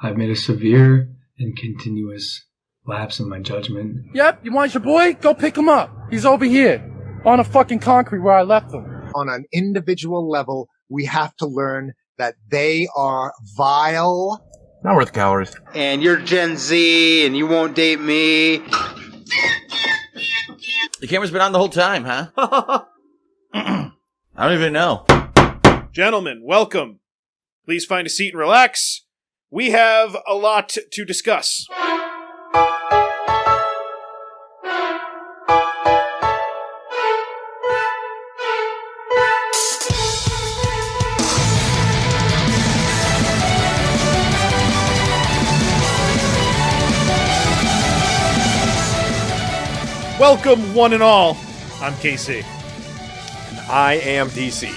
I've made a severe and continuous lapse in my judgment. Yep, you want your boy? Go pick him up. He's over here, on a fucking concrete where I left him. On an individual level, we have to learn that they are vile. Not worth calories. And you're Gen Z, and you won't date me. The camera's been on the whole time, huh? I don't even know. Gentlemen, welcome. Please find a seat and relax. We have a lot to discuss. Welcome, one and all. I'm KC. And I am DC.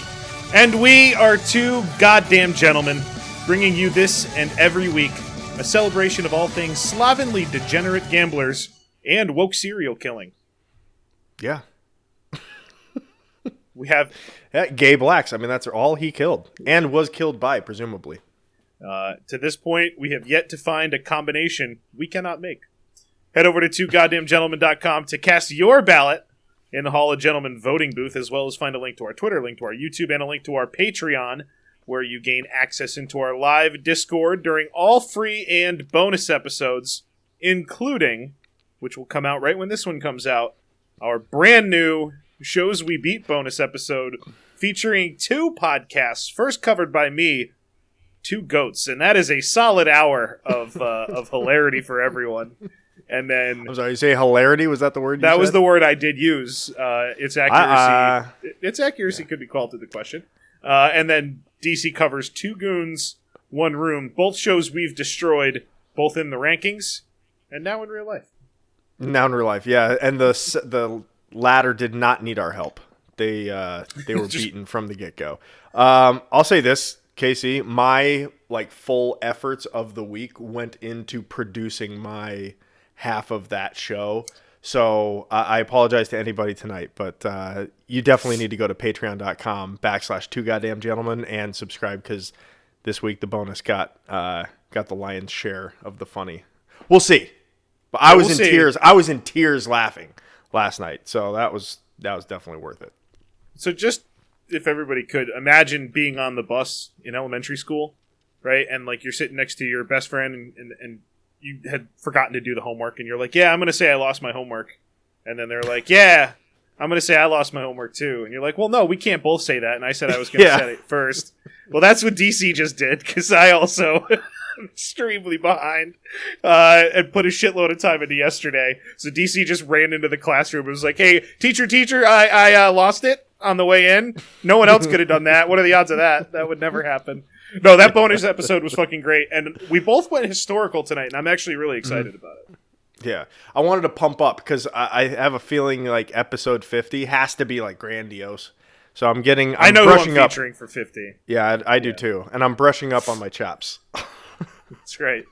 And we are two goddamn gentlemen, bringing you this and every week a celebration of all things slovenly degenerate gamblers and woke serial killing. Yeah. We have... gay blacks. I mean, that's all he killed. And was killed by, presumably. To this point, we have yet to find a combination we cannot make. Head over to twogoddamngentlemen.com to cast your ballot in the Hall of Gentlemen voting booth, as well as find a link to our Twitter, link to our YouTube, and a link to our Patreon, where you gain access into our live Discord during all free and bonus episodes, including, which will come out right when this one comes out, our brand new Shows We Beat bonus episode featuring two podcasts, first covered by me, Two Goats, and that is a solid hour of hilarity for everyone. And then I'm sorry, you say hilarity? Was that the word you That said? was the word I did use. Its accuracy its accuracy could be called into question. And then DC covers Two Goons, One Room, both shows we've destroyed, both in the rankings and now in real life. Now in real life, yeah. And the latter did not need our help. They were beaten from the get-go. I'll say this, Casey, my full efforts of the week went into producing my half of that show. So I apologize to anybody tonight, but you definitely need to go to patreon.com/2goddamngentlemen and subscribe, because this week the bonus got the lion's share of the funny. We'll see. But I was in tears. I was in tears laughing last night. So that was definitely worth it. So just if everybody could imagine being on the bus in elementary school, right? And you're sitting next to your best friend and you had forgotten to do the homework, and you're like, yeah, I'm going to say I lost my homework. And then they're like, yeah, I'm going to say I lost my homework too. And you're like, well, no, we can't both say that. And I said I was going to say it first. Well, that's what DC just did, because I also am extremely behind and put a shitload of time into yesterday. So DC just ran into the classroom and was like, hey, teacher, I lost it on the way in. No one else could have done that. What are the odds of that? That would never happen. No, that bonus episode was fucking great. And we both went historical tonight, and I'm actually really excited about it. Yeah. I wanted to pump up because I have a feeling episode 50 has to be grandiose. So I know brushing who I'm up. featuring for 50. Yeah, I do too. And I'm brushing up on my chops. That's right.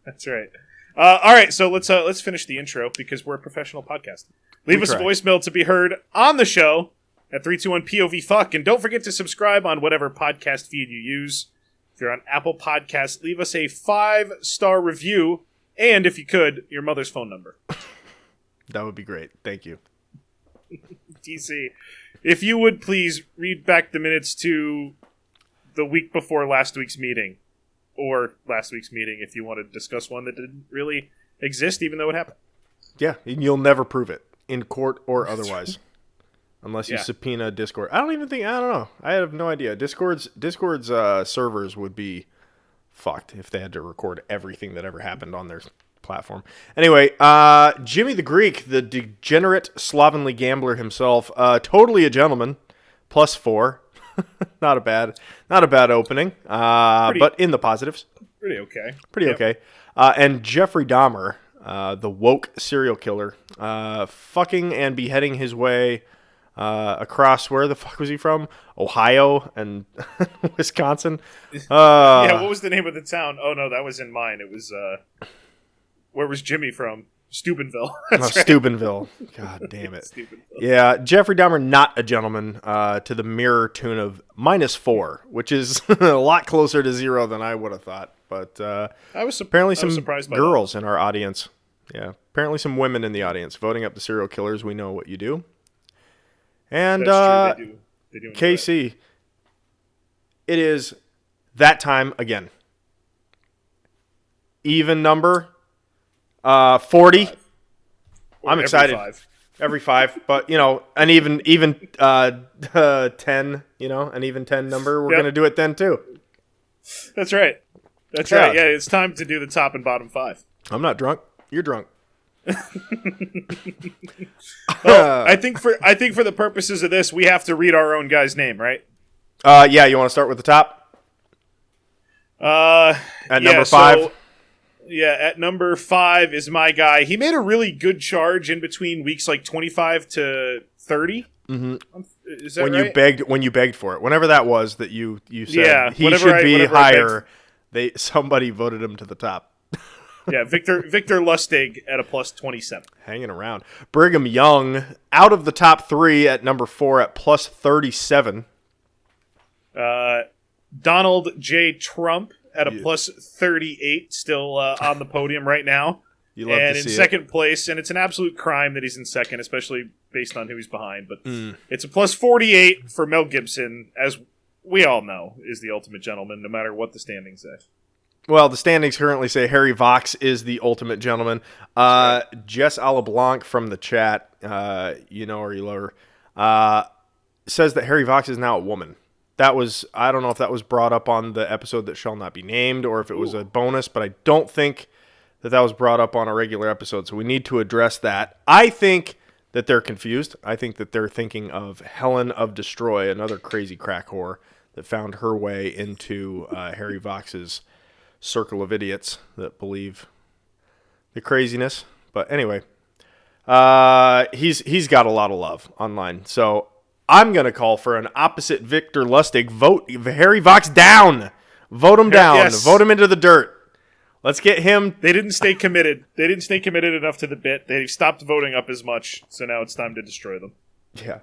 That's right. All right, so let's finish the intro, because we're a professional podcast. Leave us a voicemail to be heard on the show at 321-POV-FUCK. And don't forget to subscribe on whatever podcast feed you use. If you're on Apple Podcasts, leave us a 5-star review, and if you could, your mother's phone number. That would be great. Thank you. DC, if you would please read back the minutes to the week before last week's meeting, or last week's meeting if you want to discuss one that didn't really exist, even though it happened. Yeah, you'll never prove it in court or otherwise. Unless you subpoena Discord. I don't know. I have no idea. Discord's servers would be fucked if they had to record everything that ever happened on their platform. Anyway, Jimmy the Greek, the degenerate slovenly gambler himself, totally a gentleman, +4. Not a bad opening, but in the positives. Pretty okay. Okay. And Jeffrey Dahmer, the woke serial killer, fucking and beheading his way across, where the fuck was he from? Ohio and Wisconsin. Yeah, what was the name of the town? Oh no, that was in mine. It was where was Jimmy from? Steubenville. That's right. Steubenville. God damn it. Yeah, Jeffrey Dahmer, not a gentleman, to the mirror tune of -4, which is a lot closer to 0 than I would have thought. But apparently some surprised by girls in our audience. Yeah, apparently some women in the audience voting up the serial killers. We know what you do. And That's true. They do Casey, it is that time again. Even number 40. I'm excited. Every 5, but an even 10, an even 10 number. We're gonna do it then too. That's right. That's right. Yeah, it's time to do the top and bottom 5. I'm not drunk. You're drunk. Well, I think for the purposes of this, we have to read our own guy's name, right? Yeah. You want to start with the top? At number 5. At number 5 is my guy. He made a really good charge in between weeks like 25 to 30. Mm-hmm. Is that right? When you begged for it, whenever that was that you said he should be higher. Somebody voted him to the top. Yeah, Victor Lustig at a plus 27. Hanging around. Brigham Young out of the top 3 at number 4 at plus 37. Donald J. Trump at a plus 38, still on the podium right now. You love and to see in second place, and it's an absolute crime that he's in second, especially based on who he's behind. But it's a plus 48 for Mel Gibson, as we all know, is the ultimate gentleman, no matter what the standings say. Well, the standings currently say Harry Vox is the ultimate gentleman. Jess Alablanc from the chat, you know her, you love her, says that Harry Vox is now a woman. I don't know if that was brought up on the episode that shall not be named or if it was a bonus, but I don't think that was brought up on a regular episode, so we need to address that. I think that they're confused. I think that they're thinking of Helen of Destroy, another crazy crack whore that found her way into Harry Vox's circle of idiots that believe the craziness. But anyway, he's got a lot of love online. So I'm going to call for an opposite Victor Lustig. Vote Harry Vox down. Vote him down. Yes. Vote him into the dirt. Let's get him. They didn't stay committed. They didn't stay committed enough to the bit. They stopped voting up as much. So now it's time to destroy them. Yeah.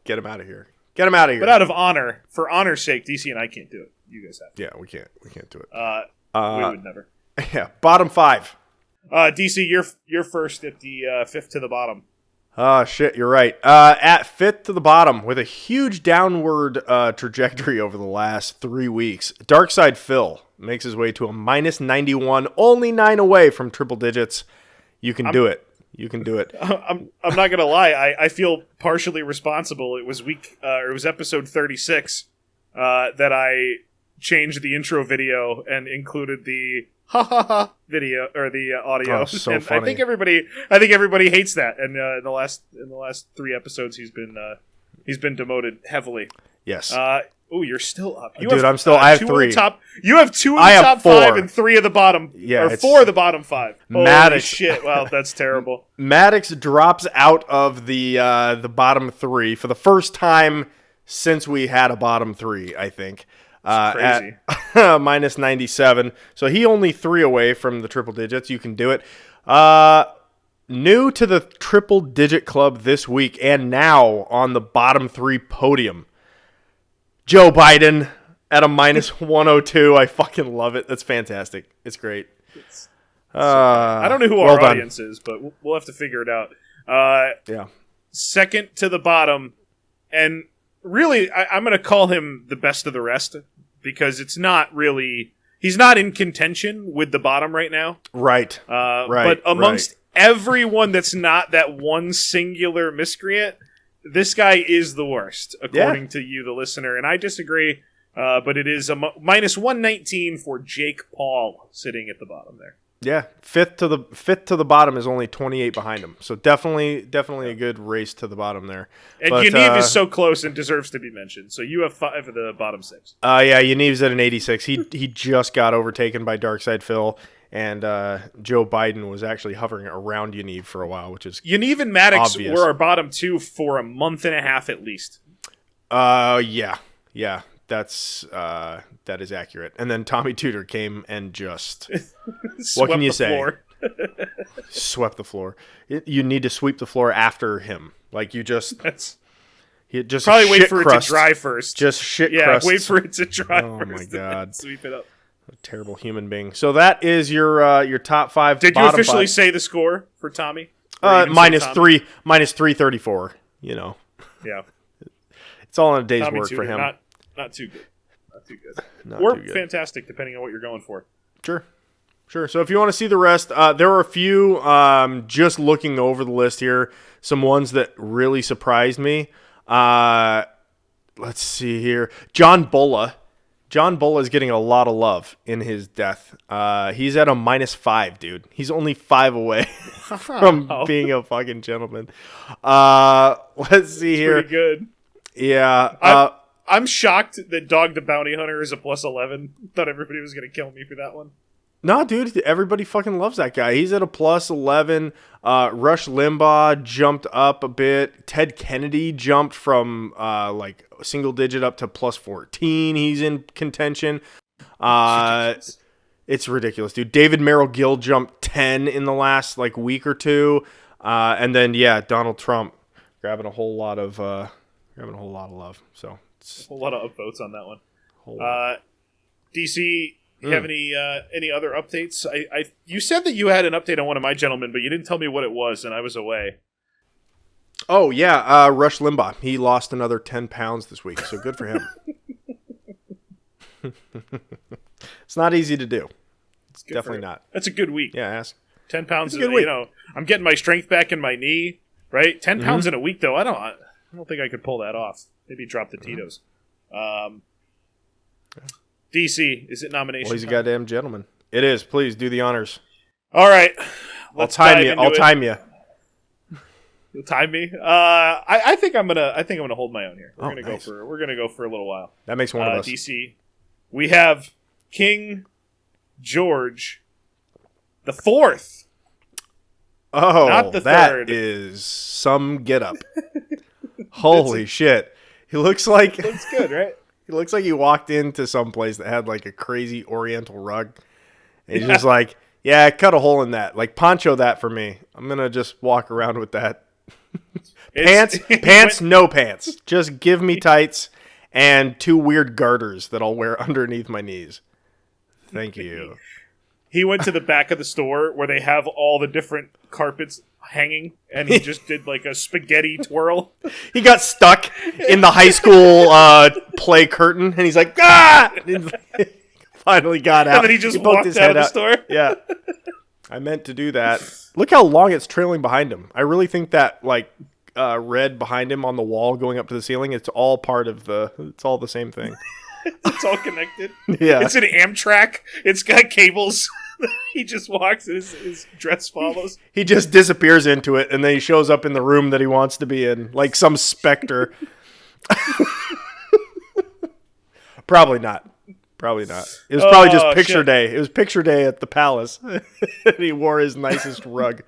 Get him out of here. Get him out of here. But out of honor, for honor's sake, DC and I can't do it. You guys have to. Yeah, we can't. We can't do it. We would never. Yeah. Bottom 5. DC, you're first at the 5th to the bottom. Oh, shit, you're right. At 5th to the bottom, with a huge downward trajectory over the last 3 weeks, Darkside Phil makes his way to a minus 91, only 9 away from triple digits. You can do it. You can do it. I'm not gonna lie. I feel partially responsible. It was episode 36 that I changed the intro video and included the ha ha ha video or the audio. Oh, so and funny. I think everybody hates that. And in the last 3 episodes, he's been demoted heavily. Yes. You're still up. I have 3. You have 2 of the top 5 and 3 of the bottom. Yeah, or 4 of the bottom 5. Holy shit! Wow, that's terrible. Maddox drops out of the bottom 3 for the first time since we had a bottom 3. I think. Crazy. At minus 97. So he only 3 away from the triple digits. You can do it. New to the triple digit club this week and now on the bottom 3 podium. Joe Biden at a minus 102. I fucking love it. That's fantastic. It's great. I don't know who our audience is, but we'll have to figure it out. Yeah. Second to the bottom, and really, I'm going to call him the best of the rest because it's not really. He's not in contention with the bottom right now. Right. But amongst everyone that's not that one singular miscreant, this guy is the worst, according to you, the listener. And I disagree, but it is a minus 119 for Jake Paul sitting at the bottom there. Yeah, fifth to the bottom is only 28 behind him. So definitely a good race to the bottom there. And Yaniv is so close and deserves to be mentioned. So you have 5 of the bottom 6. Yeah, Yaniv's at an 86. He just got overtaken by Darkside Phil, and Joe Biden was actually hovering around Yaniv for a while, which is Yaniv and Maddox obvious. were our bottom 2 for a month and a half at least. Yeah. That is accurate. And then Tommy Tudor came and just what can you say? Swept the floor. You need to sweep the floor after him. Like you just probably wait for it to dry first. Just shit. Yeah, crusts. wait for it to dry first. Oh my god! Sweep it up. A terrible human being. So that is your top 5. Did you officially say the score for Tommy? Minus 334. You know. Yeah. It's all in a day's Tommy work for him. Not too good. Not too good. Not or too good. fantastic, depending on what you're going for. Sure. So if you want to see the rest, there are a few, just looking over the list here, some ones that really surprised me. Let's see here. John Bulla. John Bulla is getting a lot of love in his death. He's at a -5, dude. He's only 5 away from being a fucking gentleman. Let's see here. Pretty good. Yeah. I'm shocked that Dog the Bounty Hunter is a +11. Thought everybody was going to kill me for that one. No, dude, everybody fucking loves that guy. He's at a +11. Rush Limbaugh jumped up a bit. Ted Kennedy jumped from like single digit up to +14. He's in contention. It's ridiculous, dude. David Merrill Gill jumped 10 in the last like week or two. And then Donald Trump grabbing a whole lot of love. So a whole lot of upvotes on that one. DC, you have any other updates? You said that you had an update on one of my gentlemen, but you didn't tell me what it was, and I was away. Oh yeah, Rush Limbaugh. He lost another 10 pounds this week, so good for him. It's not easy to do. It's definitely not. That's a good week. Yeah, ask. 10 pounds. I'm getting my strength back in my knee. Right, 10 pounds in a week though. I don't think I could pull that off. Maybe drop the Tito's. DC, is it nomination? Well, he's a goddamn gentleman. It is. Please do the honors. All right, I'll time you. I'll time you. You'll time me. I think I'm gonna hold my own here. We're gonna nice. go for a little while. That makes one of us. DC, we have King George the Fourth. Oh, not the that third. is some get up. Holy shit! He looks like Looks good, right? he looks like he walked into some place that had like a crazy Oriental rug. And he's just like, yeah, cut a hole in that. Like poncho that for me. I'm gonna just walk around with that. Pants, no pants. Just give me tights and 2 weird garters that I'll wear underneath my knees. Thank you. He went to the back of the store where they have all the different carpets hanging, and he just did like a spaghetti twirl. He got stuck in the high school play curtain, and he's like, ah! Finally got out. And then he just walked out of the store. Yeah. I meant to do that. Look how long it's trailing behind him. I really think that like red behind him on the wall going up to the ceiling, it's all the same thing. It's all connected. Yeah. It's an Amtrak. It's got cables. He just walks and his dress follows. He just disappears into it, and then he shows up in the room that he wants to be in, like some specter. Probably not. It was probably just picture day. It was picture day at the palace. And he wore his nicest rug.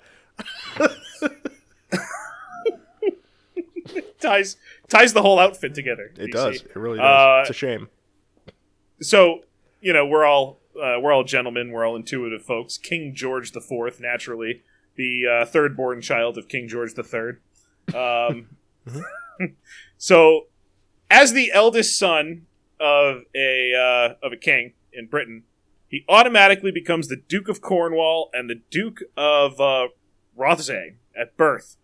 Ties the whole outfit together. It does. It really does. It's a shame. So, we're all gentlemen. We're all intuitive folks. King George the Fourth, naturally, the third-born child of King George the Third. So, as the eldest son of a king in Britain, he automatically becomes the Duke of Cornwall and the Duke of Rothesay at birth.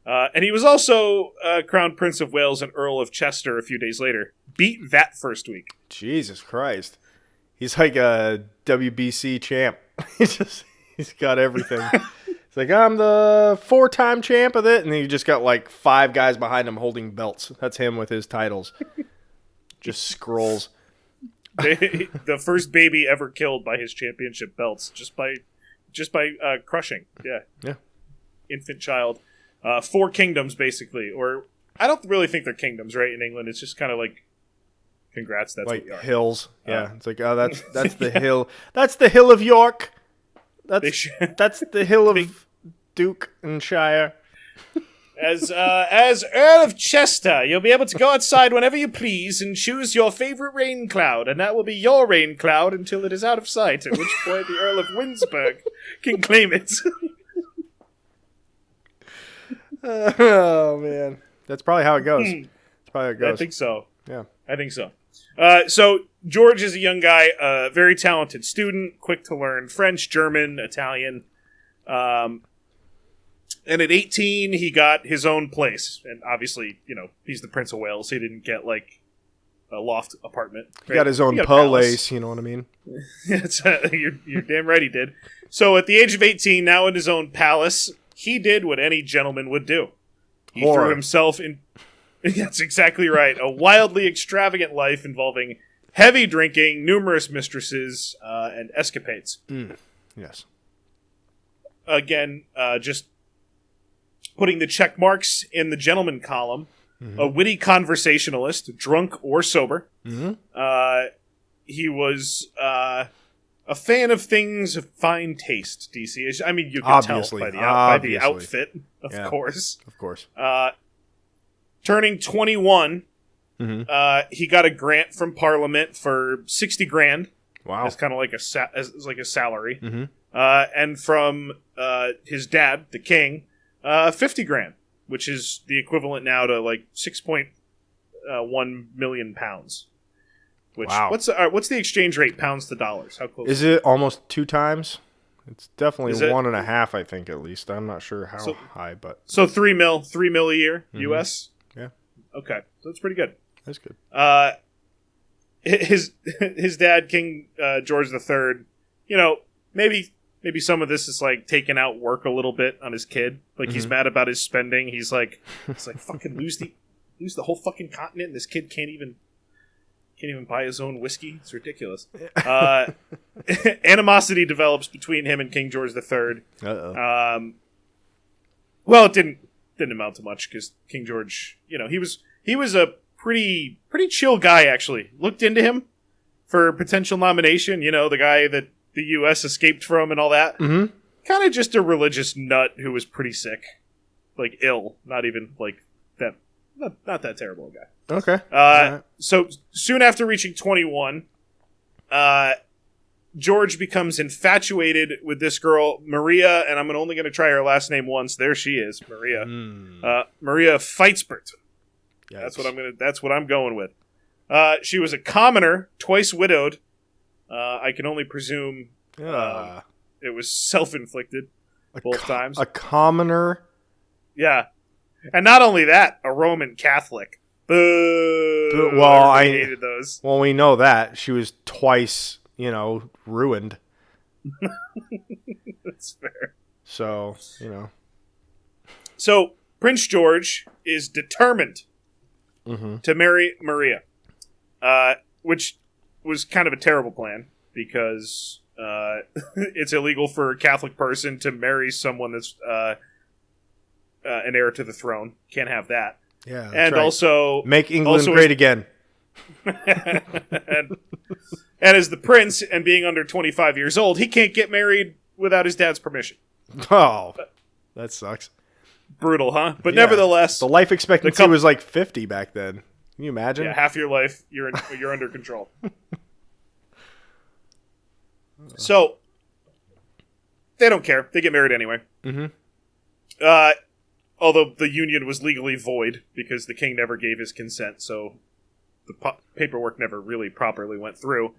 And he was also Crown Prince of Wales and Earl of Chester a few days later. Beat that first week. Jesus Christ. He's like a WBC champ. He's got everything. It's like, I'm the 4-time champ of it. And he just got like 5 guys behind him holding belts. That's him with his titles. Just scrolls. The first baby ever killed by his championship belts. Just by crushing. Yeah. Infant child. 4 kingdoms, basically. Or, I don't really think they're kingdoms, right, in England. It's just kind of like, congrats, that's like what we are. Hills. Yeah, it's like, oh, that's the hill. That's the hill of York. That's the hill of Duke and Shire. As Earl of Chester, you'll be able to go outside whenever you please and choose your favorite rain cloud, and that will be your rain cloud until it is out of sight, at which point the Earl of Winsburg can claim it. Oh man, that's probably how it goes. I think so. Yeah, I think so. So George is a young guy, a very talented student, quick to learn French, German, Italian. And at 18, he got his own place. And obviously, he's the Prince of Wales. So he didn't get, like, a loft apartment. Right? He got his own palace, you know what I mean? You're damn right he did. So at the age of 18, now in his own palace, he did what any gentleman would do. He threw himself in... That's exactly right. A wildly extravagant life involving heavy drinking, numerous mistresses, and escapades. Yes. Again, just putting the check marks in the gentleman column. Mm-hmm. A witty conversationalist, drunk or sober. Mm-hmm. He was a fan of things of fine taste, DC. I mean, you can tell by the outfit, of course. Of course. Turning 21, mm-hmm. He got a grant from Parliament for $60,000. Wow. It's kind of like a salary. Mm-hmm. And from his dad, the king, $50,000, which is the equivalent now to like 6.1 million pounds. Which what's the exchange rate pounds to dollars? How close is it? Almost 2 times. It's definitely 1.5, I think, at least. I'm not sure how high, but so $3 mil a year, mm-hmm. US. Yeah. Okay, so that's pretty good. That's good. His dad, King George III, maybe some of this is like taking out work a little bit on his kid. Like, mm-hmm. he's mad about his spending. He's like fucking lose the whole fucking continent, and this kid can't even buy his own whiskey. It's ridiculous. Animosity develops between him and King George III. Uh-oh. Well, it didn't amount to much because King George, he was a pretty chill guy, actually. Looked into him for potential nomination. The guy that the U.S. escaped from and all that. Mm-hmm. Kind of just a religious nut who was pretty sick, like ill. Not even like that. Not that terrible a guy. Okay. So soon after reaching 21, George becomes infatuated with this girl, Maria, and I'm only going to try her last name once. There she is, Maria. Maria Feitzbert. Yikes. That's what I'm going with. She was a commoner, twice widowed. I can only presume it was self-inflicted both times. A commoner? Yeah. And not only that, a Roman Catholic. Boo! Well, I hated those. Well, we know that. She was twice, ruined. That's fair. So, So, Prince George is determined mm-hmm. to marry Maria, which was kind of a terrible plan because it's illegal for a Catholic person to marry someone that's an heir to the throne. Can't have that. Yeah, and right. Also make England great again. and as the prince and being under 25 years old, he can't get married without his dad's permission. Oh, that sucks. Brutal, huh? But nevertheless, the life expectancy was like 50 back then. Can you imagine? Yeah, half your life you're under control. So they don't care. They get married anyway. Mm-hmm. Although the union was legally void because the king never gave his consent, so the paperwork never really properly went through.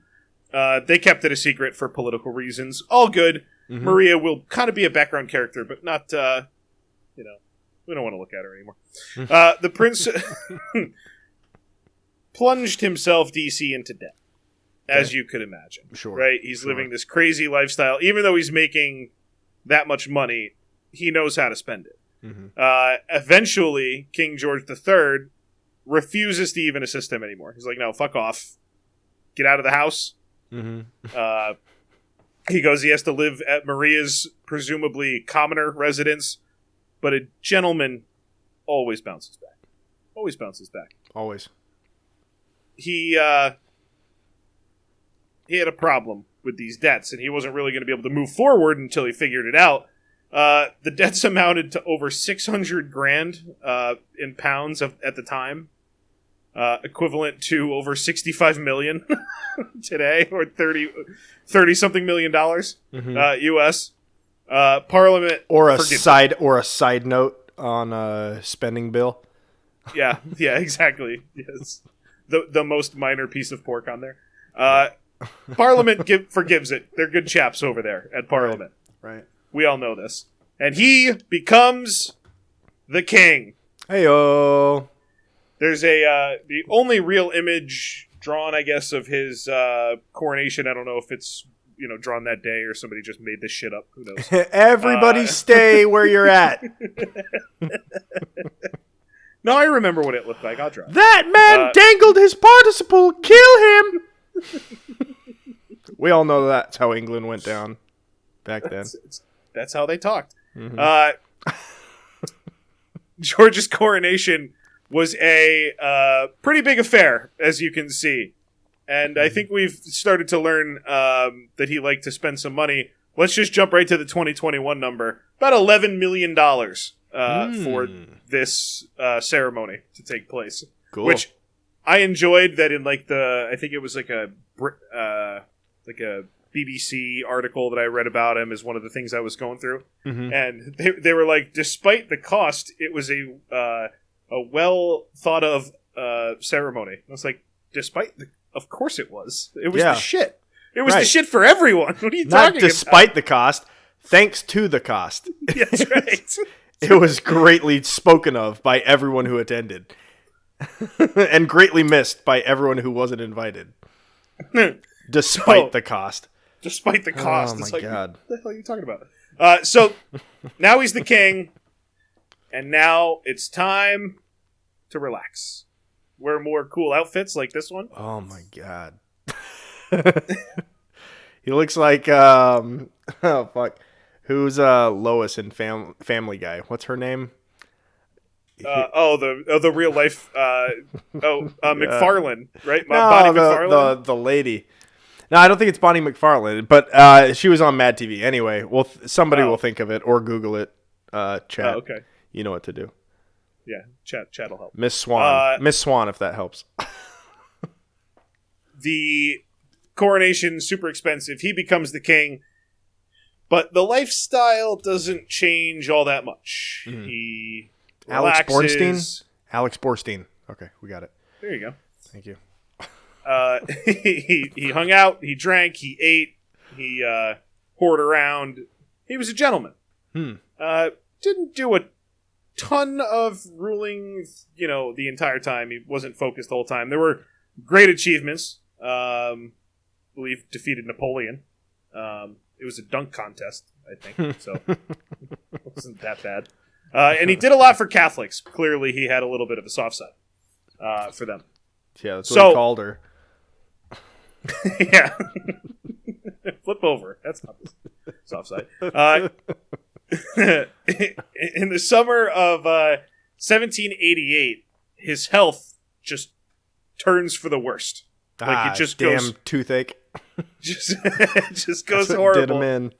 They kept it a secret for political reasons. All good. Mm-hmm. Maria will kind of be a background character, but not, we don't want to look at her anymore. The prince plunged himself, DC, into debt, as you could imagine. Sure. Right? He's living this crazy lifestyle. Even though he's making that much money, he knows how to spend it. Mm-hmm. Eventually, King George III refuses to even assist him anymore. He's like, no, fuck off. Get out of the house. Mm-hmm. He goes, he has to live at Maria's presumably commoner residence, but a gentleman always bounces back. Always bounces back. Always. He had a problem with these debts, and he wasn't really going to be able to move forward until he figured it out. The debts amounted to over $600,000 in pounds at the time, equivalent to over 65 million today, or 30 something million dollars, mm-hmm. US. Parliament or a side note on a spending bill. Yeah, exactly. Yes. the most minor piece of pork on there. Parliament forgives it. They're good chaps over there at Parliament. Right. We all know this. And he becomes the king. Hey-o. There's the only real image drawn, I guess, of his coronation. I don't know if it's drawn that day or somebody just made this shit up. Who knows? Everybody stay where you're at. No, I remember what it looked like. I'll draw it. That man dangled his participle. Kill him. We all know that's how England went down back then. That's how they talked. Mm-hmm. George's coronation was a pretty big affair, as you can see. And I think we've started to learn that he liked to spend some money. Let's just jump right to the 2021 number. About $11 million for this ceremony to take place. Cool. Which I enjoyed that in I think it was like a BBC article that I read about him is one of the things I was going through. Mm-hmm. And they were like, despite the cost, it was a well thought of ceremony. I was like, of course it was. It was the shit. It was the shit for everyone. What are you talking about? Not despite the cost, thanks to the cost. That's right. It was greatly spoken of by everyone who attended. And greatly missed by everyone who wasn't invited. Despite the cost. Despite the cost. Oh my God. What the hell are you talking about? So, now he's the king. And now it's time to relax. Wear more cool outfits like this one. Oh my God. He looks like oh fuck. Who's Lois in Family Guy? What's her name? The real life McFarlane, right? No, Bonnie McFarlane? the lady. No, I don't think it's Bonnie McFarlane, but she was on Mad TV. Anyway, somebody will think of it or Google it. Chat. Oh, okay. You know what to do. Yeah, chat will help. Miss Swan. Miss Swan, if that helps. The coronation, super expensive. He becomes the king. But the lifestyle doesn't change all that much. Mm-hmm. He relaxes. Alex Borstein. Okay, we got it. There you go. Thank you. He hung out. He drank. He ate. He whored around. He was a gentleman. Didn't do a ton of ruling, the entire time. He wasn't focused the whole time. There were great achievements. I believe defeated Napoleon. It was a dunk contest, I think, so it wasn't that bad. And he did a lot for Catholics. Clearly, he had a little bit of a soft side for them. Yeah, that's what he called her. Yeah. Flip over. That's not the soft side. In the summer of 1788, his health just turns for the worst. Like it just goes toothache. just goes horrible. Did him in.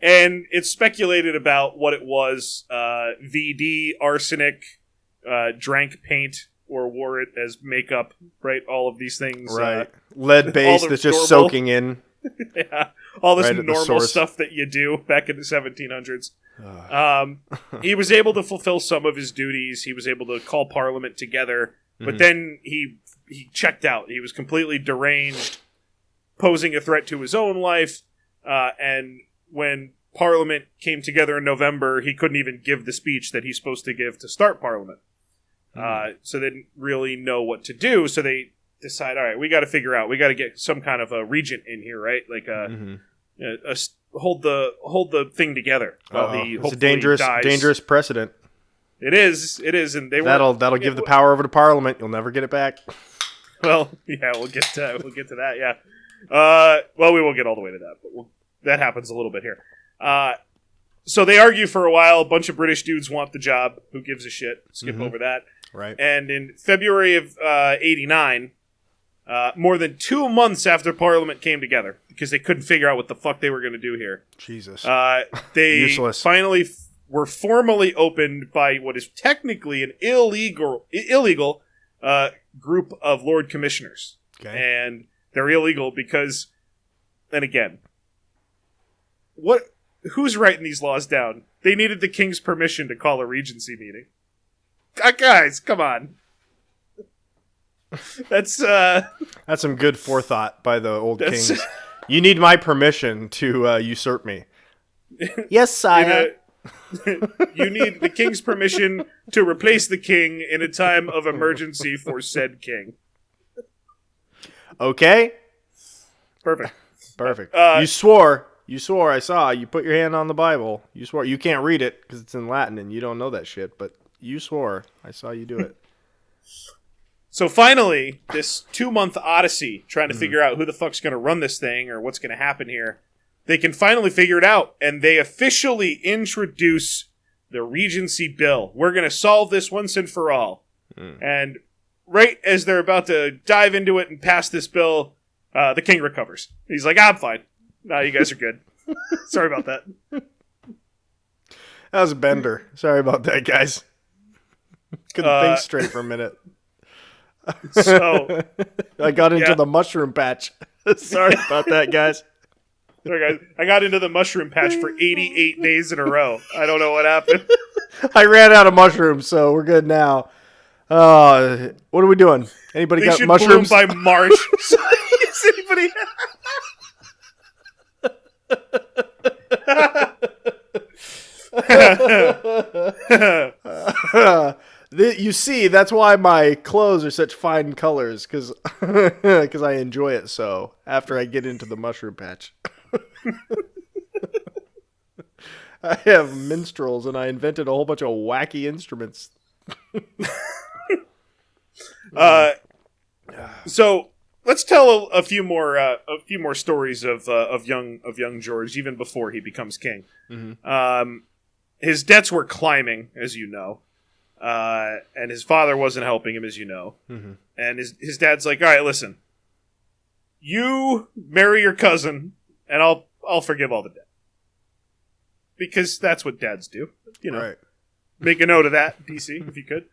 And it's speculated about what it was. VD, arsenic, drank paint, or wore it as makeup. Right, all of these things. Right, lead base that's just soaking in. Yeah, all this normal stuff that you do back in the 1700s. He was able to fulfill some of his duties. He was able to call Parliament together, but then he checked out. He was completely deranged, posing a threat to his own life. And when Parliament came together in November, he couldn't even give the speech that he's supposed to give to start Parliament. So they didn't really know what to do. So they decide, all right, we got to figure out. We got to get some kind of a regent in here, right? Like hold the thing together. It's a dangerous precedent. It is, and that'll give the power over to Parliament. You'll never get it back. Well, yeah, we'll get to that. Yeah. Well, we won't get all the way to that, but that happens a little bit here. So they argue for a while. A bunch of British dudes want the job. Who gives a shit? Skip over that. Right. And in February of 89, more than 2 months after Parliament came together, because they couldn't figure out what the fuck they were going to do here. Jesus. They Useless. finally were formally opened by what is technically an illegal group of Lord Commissioners. Okay. And they're illegal because, and again, who's writing these laws down? They needed the king's permission to call a Regency meeting. Guys, come on. That's some good forethought by the old kings. You need my permission to usurp me. Yes, sire. You need the king's permission to replace the king in a time of emergency for said king. Okay. Perfect. You swore. I saw. You put your hand on the Bible. You swore. You can't read it because it's in Latin and you don't know that shit, but you swore. I saw you do it. So finally, this 2-month odyssey trying to figure out who the fuck's going to run this thing or what's going to happen here, they can finally figure it out, and they officially introduce the Regency Bill. We're going to solve this once and for all. And right as they're about to dive into it and pass this bill, the king recovers. He's like, I'm fine. No, you guys are good. Sorry about that. That was a bender. Sorry about that, guys. Couldn't think straight for a minute. So I got into the mushroom patch. Sorry about that, guys. Sorry, guys. I got into the mushroom patch for 88 days in a row. I don't know what happened. I ran out of mushrooms, so we're good now. What are we doing? Anybody They got should mushrooms? bloom by March. Is anybody... You see, that's why my clothes are such fine colors, because I enjoy it so after I get into the mushroom patch. I have minstrels, and I invented a whole bunch of wacky instruments. So let's tell a few more stories of young George, even before he becomes king. Mm-hmm. His debts were climbing, as you know, and his father wasn't helping him, as you know. Mm-hmm. And his dad's like, "All right, listen, you marry your cousin, and I'll forgive all the debt." Because that's what dads do, you know. Right. Make a note of that, DC, if you could.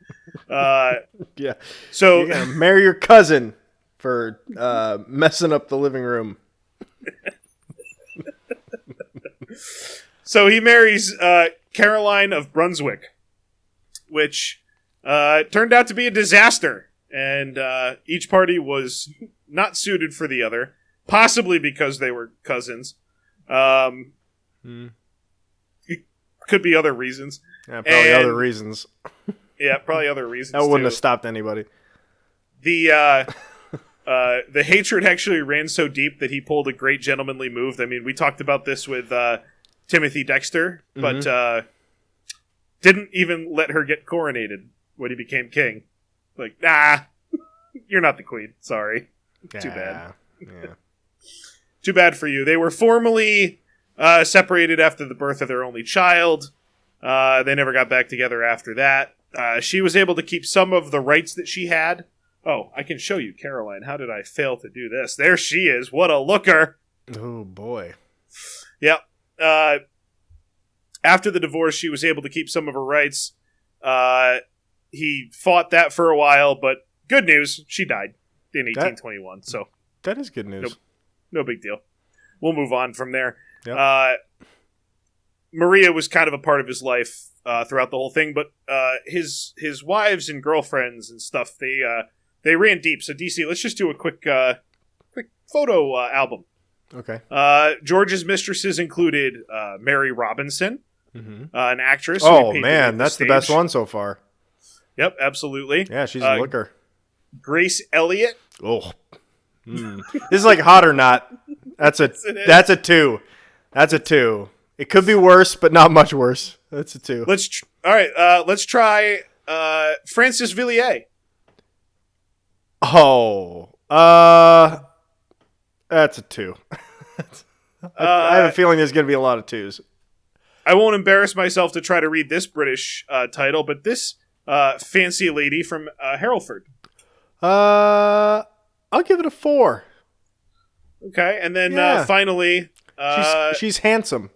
Yeah. So You gotta marry your cousin for messing up the living room. So he marries Caroline of Brunswick, which turned out to be a disaster. And each party was not suited for the other, possibly because they were cousins. Could be other reasons. Yeah, probably other reasons. Yeah, probably other reasons. That wouldn't too. have stopped anybody. The hatred actually ran so deep that he pulled a great gentlemanly move. I mean, we talked about this with Timothy Dexter, but didn't even let her get coronated when he became king. Like, nah, you're not the queen. Sorry. Too bad. Yeah. Too bad for you. They were formally separated after the birth of their only child. They never got back together after that. She was able to keep some of the rights that she had. Oh, I can show you Caroline. How did I fail to do this? There she is. What a looker. Oh, boy. Yep. After the divorce, she was able to keep some of her rights. He fought that for a while, but good news, she died in 1821. So that is good news. No big deal. We'll move on from there. Yep. Maria was kind of a part of his life throughout the whole thing, but his wives and girlfriends and stuff, they ran deep. So DC, let's just do a quick photo album. Okay. George's mistresses included Mary Robinson, an actress. Oh man, that's the best one so far. Yep, absolutely. Yeah, she's a looker. Grace Elliott. Oh, this is like Hot or Not. That's a 2. That's a 2. It could be worse, but not much worse. That's a 2. All right. Let's try Frances Villiers. Oh, that's a 2. I have a feeling there's going to be a lot of 2s. I won't embarrass myself to try to read this British title, but this fancy lady from Hereford. I'll give it a 4. Okay, and then finally, she's handsome.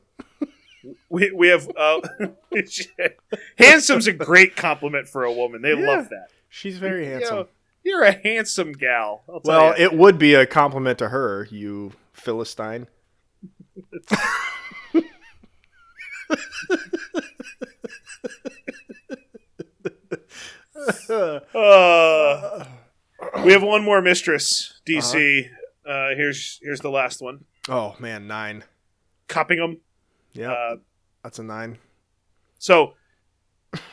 We have handsome's a great compliment for a woman. They love that. She's very handsome. You're a handsome gal. I'll tell you. It would be a compliment to her, you Philistine. We have one more mistress, DC. Here's the last one. Oh man, 9. Coppingham. Yeah, that's a 9. So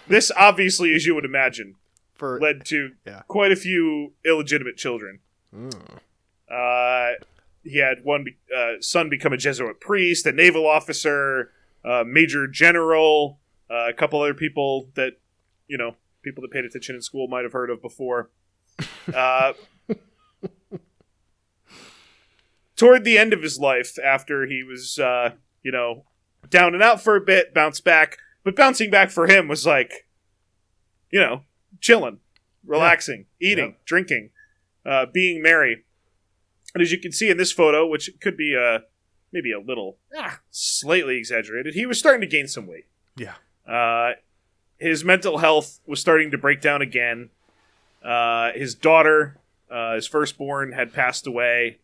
this obviously, as you would imagine, led to quite a few illegitimate children. He had one son become a Jesuit priest, a naval officer, major general, a couple other people that, people that paid attention in school might have heard of before. Toward the end of his life, after he was, down and out for a bit, bounced back. But bouncing back for him was like, chilling, relaxing, eating, drinking, being merry. And as you can see in this photo, which could be maybe a little slightly exaggerated, he was starting to gain some weight. Yeah. His mental health was starting to break down again. His daughter, his firstborn, had passed away.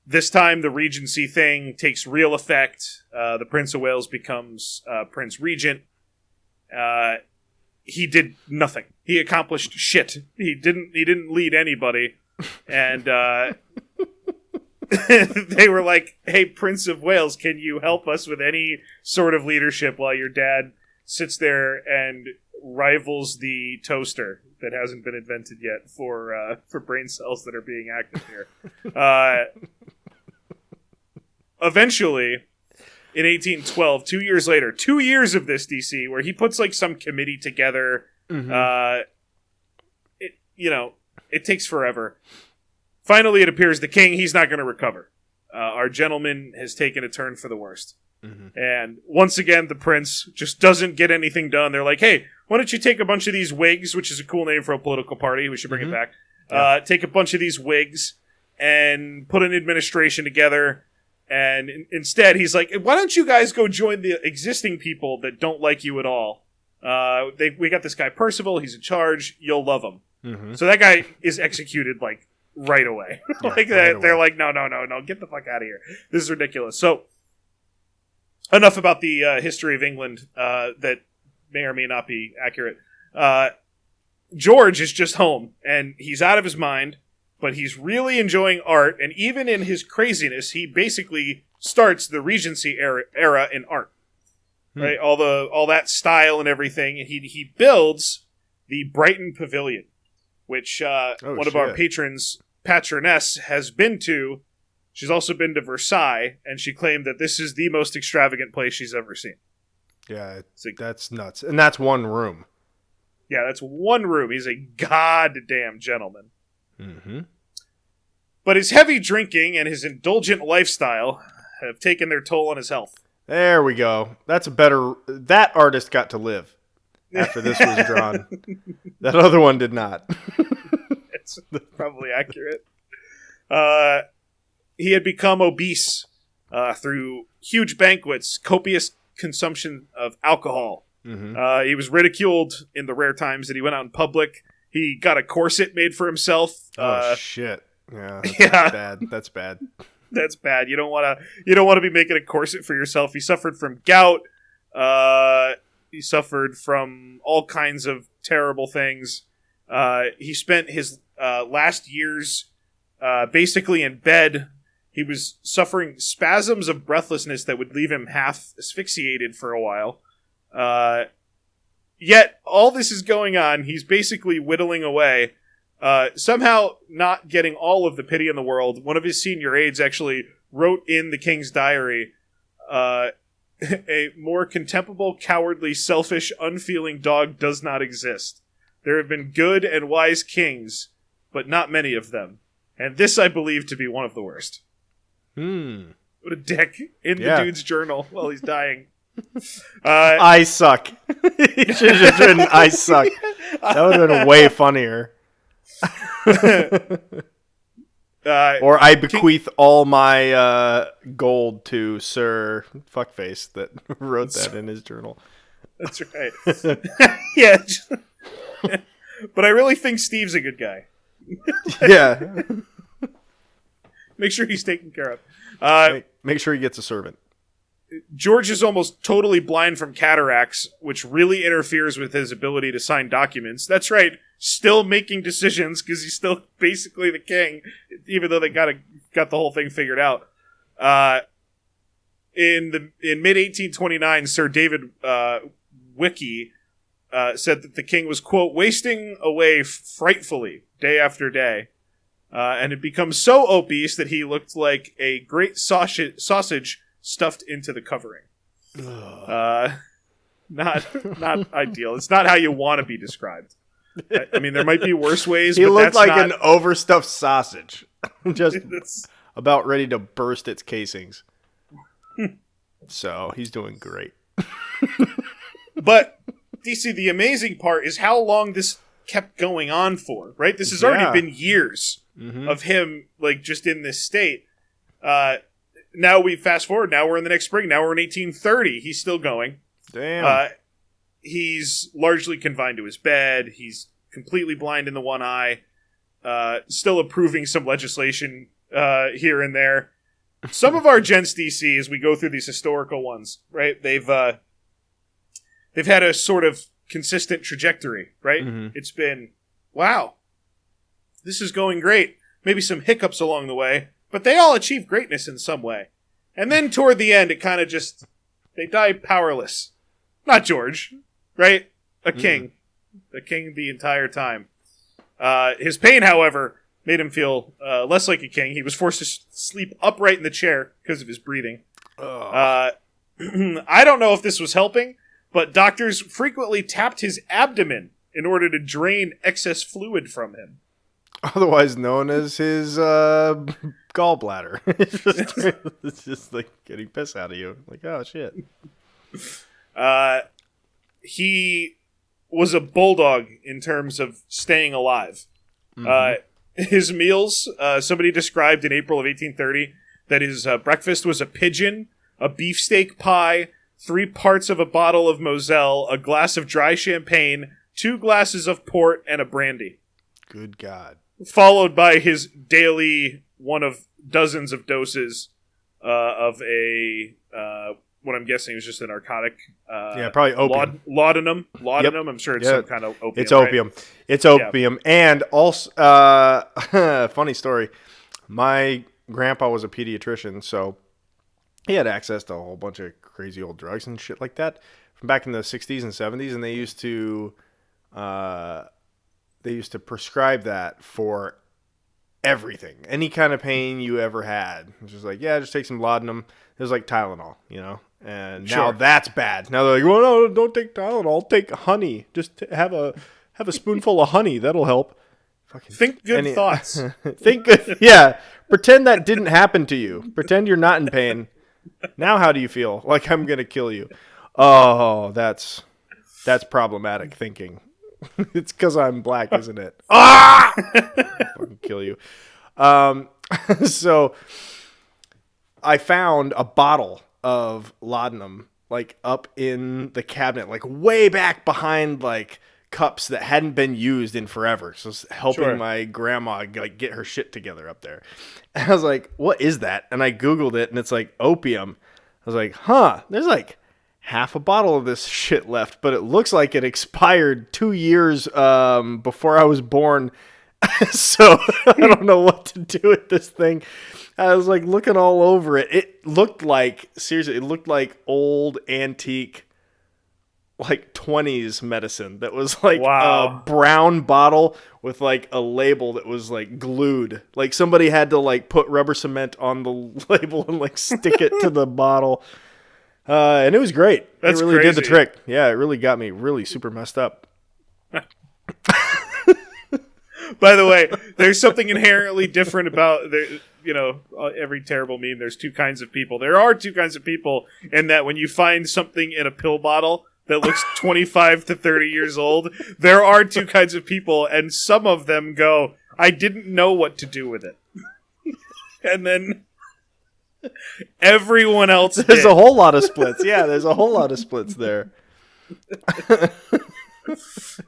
This time, the Regency thing takes real effect. The Prince of Wales becomes Prince Regent. He did nothing. He accomplished shit. He didn't lead anybody. And they were like, "Hey, Prince of Wales, can you help us with any sort of leadership while your dad sits there and rivals the toaster that hasn't been invented yet for brain cells that are being active here?" Eventually, in 1812, 2 years later, 2 years of this, DC, where he puts like some committee together. It takes forever. Finally, it appears the king, he's not going to recover. Our gentleman has taken a turn for the worst. And once again, the prince just doesn't get anything done. They're like, "Hey, why don't you take a bunch of these Whigs," which is a cool name for a political party. We should bring it back. Take a bunch of these Whigs and put an administration together. And instead, he's like, "Why don't you guys go join the existing people that don't like you at all? We got this guy Percival. He's in charge. You'll love him." So that guy is executed like right away. They're like, no, get the fuck out of here. This is ridiculous. So enough about the history of England that may or may not be accurate. George is just home, and he's out of his mind, but he's really enjoying art, and even in his craziness, he basically starts the Regency era in art. Right? All that style and everything, and he builds the Brighton Pavilion, which one of our patroness has been to. She's also been to Versailles, and she claimed that this is the most extravagant place she's ever seen. Yeah, that's nuts. And that's one room. Yeah, that's one room. He's a goddamn gentleman. But his heavy drinking and his indulgent lifestyle have taken their toll on his health. There we go. That artist got to live after this was drawn. That other one did not. It's probably accurate. He had become obese through huge banquets, copious consumption of alcohol. He was ridiculed in the rare times that he went out in public. He got a corset made for himself. Oh shit! Yeah, that's bad. That's bad. That's bad. You don't want to be making a corset for yourself. He suffered from gout. He suffered from all kinds of terrible things. He spent his last years basically in bed. He was suffering spasms of breathlessness that would leave him half asphyxiated for a while. Yet, all this is going on. He's basically whittling away. Somehow not getting all of the pity in the world. One of his senior aides actually wrote in the king's diary, "A more contemptible, cowardly, selfish, unfeeling dog does not exist. There have been good and wise kings, but not many of them. And this I believe to be one of the worst." What a dick. In the dude's journal while he's dying. I suck. He should have just written "I suck." That would have been way funnier. Or I bequeath all my gold to Sir Fuckface that wrote that in his journal. That's right. Yeah. But I really think Steve's a good guy. Yeah. Make sure he's taken care of. Make sure he gets a servant. George is almost totally blind from cataracts, which really interferes with his ability to sign documents. That's right, still making decisions because he's still basically the king, even though they got the whole thing figured out. In mid 1829, Sir David Wiki said that the king was, quote, wasting away frightfully day after day, and had become so obese that he looked like a great sausage stuffed into the covering. Not ideal. It's not how you want to be described. I mean, there might be worse ways. He but looked that's like not... an overstuffed sausage, just about ready to burst its casings. So he's doing great. But DC, the amazing part is how long this kept going on for. Right, this has already been years of him like just in this state. Now we fast forward. Now we're in the next spring. Now we're in 1830. He's still going. Damn. He's largely confined to his bed. He's completely blind in the one eye. Still approving some legislation here and there. Some of our gents, DC, as we go through these historical ones, right? They've had a sort of consistent trajectory, right? Mm-hmm. It's been, wow, this is going great. Maybe some hiccups along the way, but they all achieve greatness in some way. And then toward the end, it kind of just, they die powerless. Not George, right? A king. A king the entire time. His pain, however, made him feel less like a king. He was forced to sleep upright in the chair because of his breathing. I don't know if this was helping, but doctors frequently tapped his abdomen in order to drain excess fluid from him. Otherwise known as his gallbladder. It's just like getting piss out of you. Like, oh, shit. He was a bulldog in terms of staying alive. His meals, somebody described in April of 1830 that his breakfast was a pigeon, a beefsteak pie, 3 parts of a bottle of Moselle, a glass of dry champagne, 2 glasses of port, and a brandy. Good God. Followed by his daily one of dozens of doses of a what I'm guessing is just a narcotic. Probably opium. Laudanum. Yep. I'm sure it's some kind of opium. It's opium. Right? It's opium. Yeah. And also, funny story, my grandpa was a pediatrician, so he had access to a whole bunch of crazy old drugs and shit like that from back in the 60s and 70s, and they used to prescribe that for everything, any kind of pain you ever had. It was just like, yeah, just take some laudanum. It was like Tylenol, you know. And now that's bad. Now they're like, well, no, don't take Tylenol. Take honey. Just have a spoonful of honey. That'll help. Fucking think good thoughts. Think good. Yeah. Pretend that didn't happen to you. Pretend you're not in pain. Now, how do you feel? Like I'm gonna kill you. Oh, that's problematic thinking. It's because I'm black, isn't it? Ah! Fucking kill you. So I found a bottle of laudanum like up in the cabinet, like way back behind like cups that hadn't been used in forever. So it's helping my grandma like get her shit together up there. And I was like, what is that? And I Googled it and it's like opium. I was like, there's like half a bottle of this shit left, but it looks like it expired 2 years before I was born. So I don't know what to do with this thing. I was like looking all over it. It looked like, seriously, it looked like old antique, like 20s medicine that was like a brown bottle with like a label that was like glued. Like somebody had to like put rubber cement on the label and like stick it to the bottle. And it was great. That's it really crazy. did the trick. Yeah, it really got me really super messed up. By the way, there's something inherently different about every terrible meme. There's 2 kinds of people. There are 2 kinds of people in that when you find something in a pill bottle that looks 25 to 30 years old, there are 2 kinds of people, and some of them go, I didn't know what to do with it. And then everyone else There's a whole lot of splits. Yeah, there's a whole lot of splits there.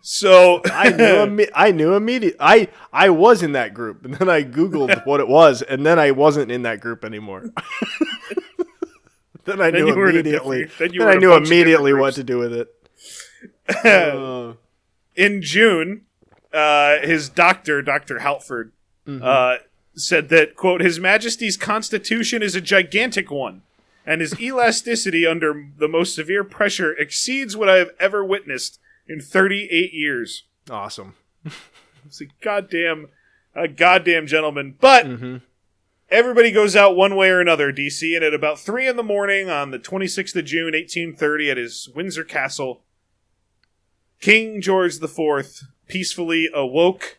So I knew immediately. I was in that group, and then I Googled what it was, and then I wasn't in that group anymore. Then I knew you were in a immediately. different- Then I knew immediately what to do with it. In June, his doctor, Dr. Halford, said that, quote, His Majesty's Constitution is a gigantic one, and his elasticity under the most severe pressure exceeds what I have ever witnessed in 38 years. Awesome. It's a goddamn gentleman. But everybody goes out one way or another, DC, and at about 3 a.m. on the 26th of June, 1830, at his Windsor Castle, King George IV peacefully awoke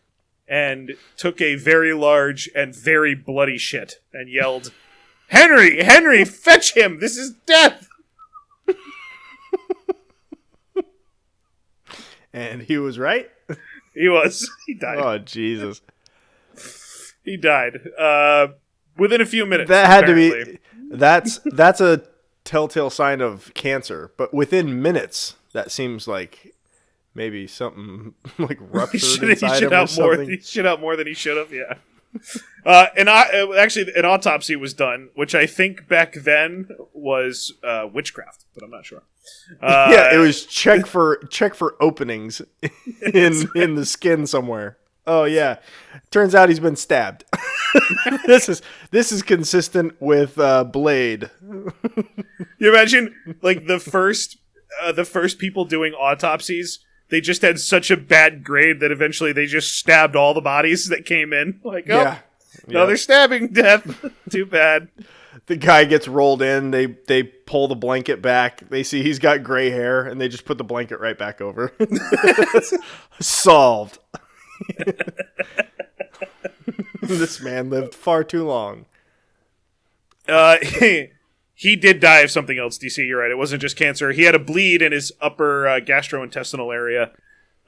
and took a very large and very bloody shit and yelled, Henry! Henry! Fetch him! This is death! And he was right? He was. He died. Oh, Jesus. He died. Within a few minutes. That had apparently. to be... That's a telltale sign of cancer. But within minutes, that seems like maybe something like ruptured inside him or something. He shit out more than he should have, yeah. Actually, an autopsy was done, which I think back then was witchcraft, but I'm not sure. Yeah, it was check for openings in the skin somewhere. Oh yeah, turns out he's been stabbed. This is consistent with Blade. You imagine like the first people doing autopsies. They just had such a bad grade that eventually they just stabbed all the bodies that came in. Like, another stabbing death. Too bad. The guy gets rolled in. They pull the blanket back. They see he's got gray hair, and they just put the blanket right back over. Solved. This man lived far too long. He did die of something else, DC. You're right. It wasn't just cancer. He had a bleed in his upper gastrointestinal area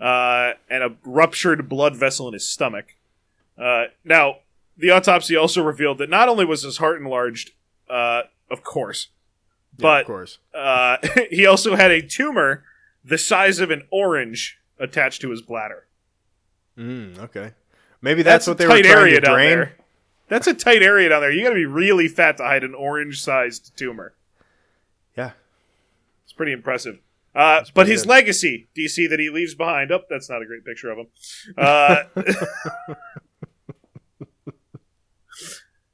and a ruptured blood vessel in his stomach. Now, the autopsy also revealed that not only was his heart enlarged, of course, but he also had a tumor the size of an orange attached to his bladder. Okay. Maybe that's what they were trying to drain. There. That's a tight area down there. You got to be really fat to hide an orange-sized tumor. Yeah. It's pretty impressive. But his legacy, DC, that he leaves behind. Oh, that's not a great picture of him.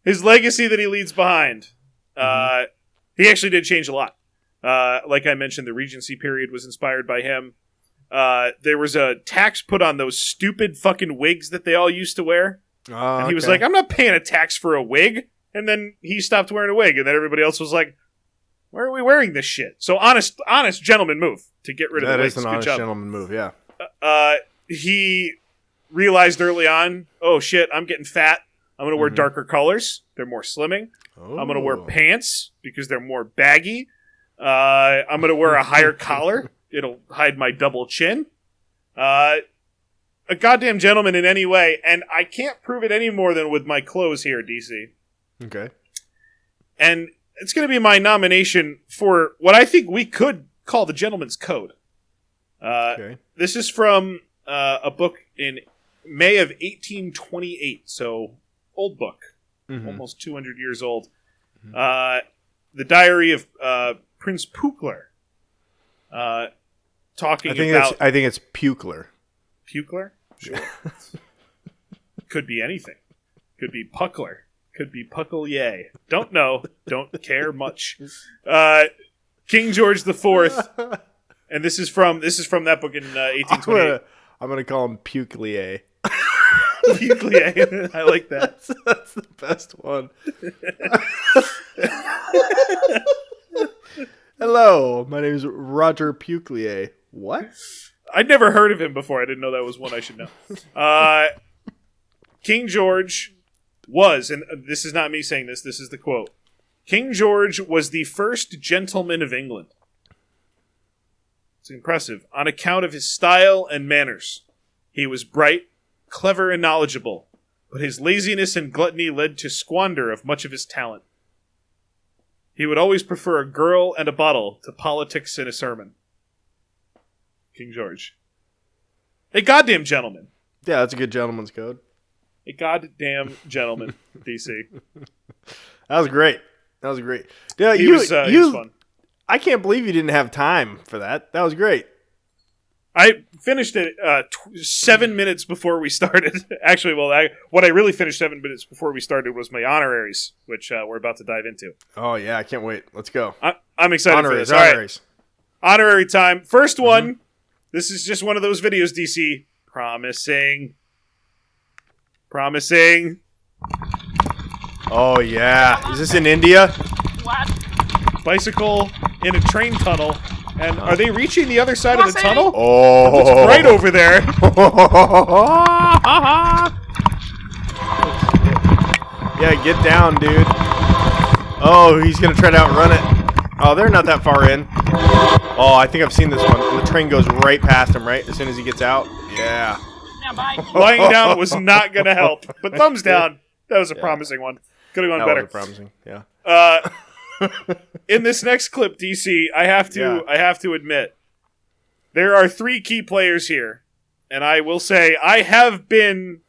His legacy that he leaves behind. He actually did change a lot. Like I mentioned, the Regency period was inspired by him. There was a tax put on those stupid fucking wigs that they all used to wear. And he was like, I'm not paying a tax for a wig. And then he stopped wearing a wig. And then everybody else was like, why are we wearing this shit? So honest gentleman move to get rid of the wigs. That is an honest gentleman move, yeah. He realized early on, oh shit, I'm getting fat. I'm going to wear darker colors. They're more slimming. I'm going to wear pants because they're more baggy. I'm going to wear a higher collar. It'll hide my double chin. A goddamn gentleman in any way, and I can't prove it any more than with my clothes here, DC. Okay. And it's going to be my nomination for what I think we could call the Gentleman's Code. Okay. This is from a book in May of 1828, so old book, almost 200 years old. The diary of Prince Pukler. I think it's Pukler. Pukler? Sure. Could be anything. Could be Puckler. Could be Puckle-yay. Don't know. Don't care much. King George IV, and this is from that book in 1828. I'm gonna call him Pukelier. Pukelier. I like that. That's the best one. Hello, my name is Roger Pukelier. What? I'd never heard of him before. I didn't know that was one I should know. King George was, and this is not me saying this is the quote, King George was the first gentleman of England. It's impressive. On account of his style and manners. He was bright, clever, and knowledgeable, but his laziness and gluttony led to squander of much of his talent. He would always prefer a girl and a bottle to politics and a sermon. King George. A goddamn gentleman. Yeah, that's a good gentleman's code. A goddamn gentleman, DC. That was great. That was great. Yeah, He was fun. I can't believe you didn't have time for that. That was great. I finished it 7 minutes before we started. Actually, what I really finished 7 minutes before we started was my honoraries, which we're about to dive into. Oh, yeah, I can't wait. Let's go. I'm excited for this. All right. Honorary time. First one. This is just one of those videos, DC. Promising. Oh, yeah. Is this in India? Bicycle in a train tunnel. And are they reaching the other side of the tunnel? Oh. It's right over there. Yeah, get down, dude. Oh, he's going to try to outrun it. Oh, they're not that far in. Oh, I think I've seen this one. And the train goes right past him, right? As soon as he gets out. Yeah. Lying down was not going to help. But thumbs down. That was a promising one. Could have gone better. That was promising, yeah. In this next clip, DC, I have to admit, there are 3 key players here. And I will say, I have been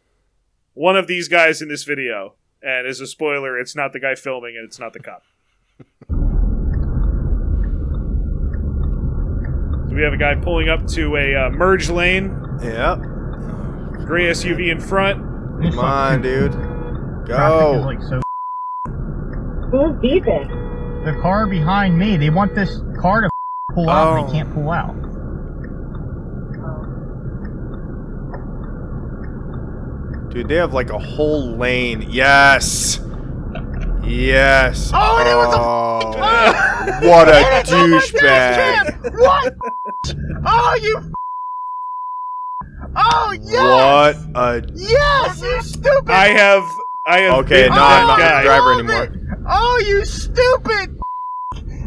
one of these guys in this video. And as a spoiler, it's not the guy filming and it's not the cop. So we have a guy pulling up to a merge lane. Yep. Gray SUV in front. Come on, dude. Go. Who's beeping? The car behind me. They want this car to pull out, and they can't pull out. Dude, they have like a whole lane. Yes. Yes. Oh, and it was a... What a douchebag. What? Oh, you... Oh, yes! What a... Yes, you stupid! I have okay, been no, that I'm not guy. the driver anymore. Oh, you stupid!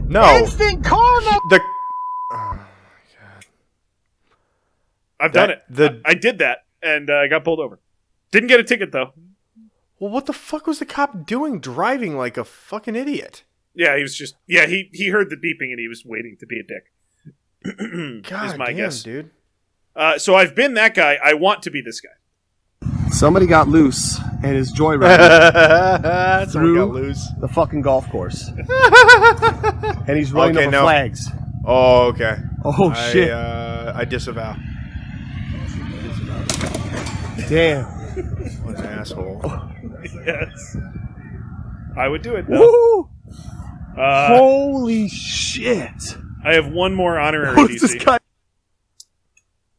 No. Instant karma! The... Oh, my God. I've done it. I did that, and I got pulled over. Didn't get a ticket, though. Well, what the fuck was the cop doing driving like a fucking idiot? Yeah, he was just... Yeah, he heard the beeping, and he was waiting to be a dick. God is my damn, guess. Dude. So I've been that guy. I want to be this guy. Somebody got loose and is joyriding Someone got loose. the fucking golf course. And he's running over flags. Oh, okay. Oh, shit. I disavow. Damn. What an asshole. Yes. I would do it, though. Holy shit. I have one more honorary Who's this DC. guy?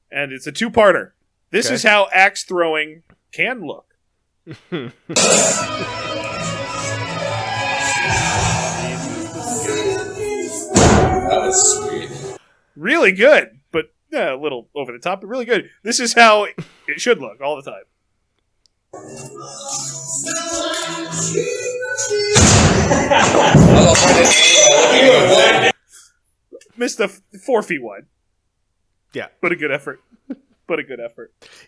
And it's a 2-parter. This is how axe throwing can look. Sweet. Really good, but a little over the top, but really good. This is how it should look all the time. Missed a 4 feet wide. Yeah. But a good effort.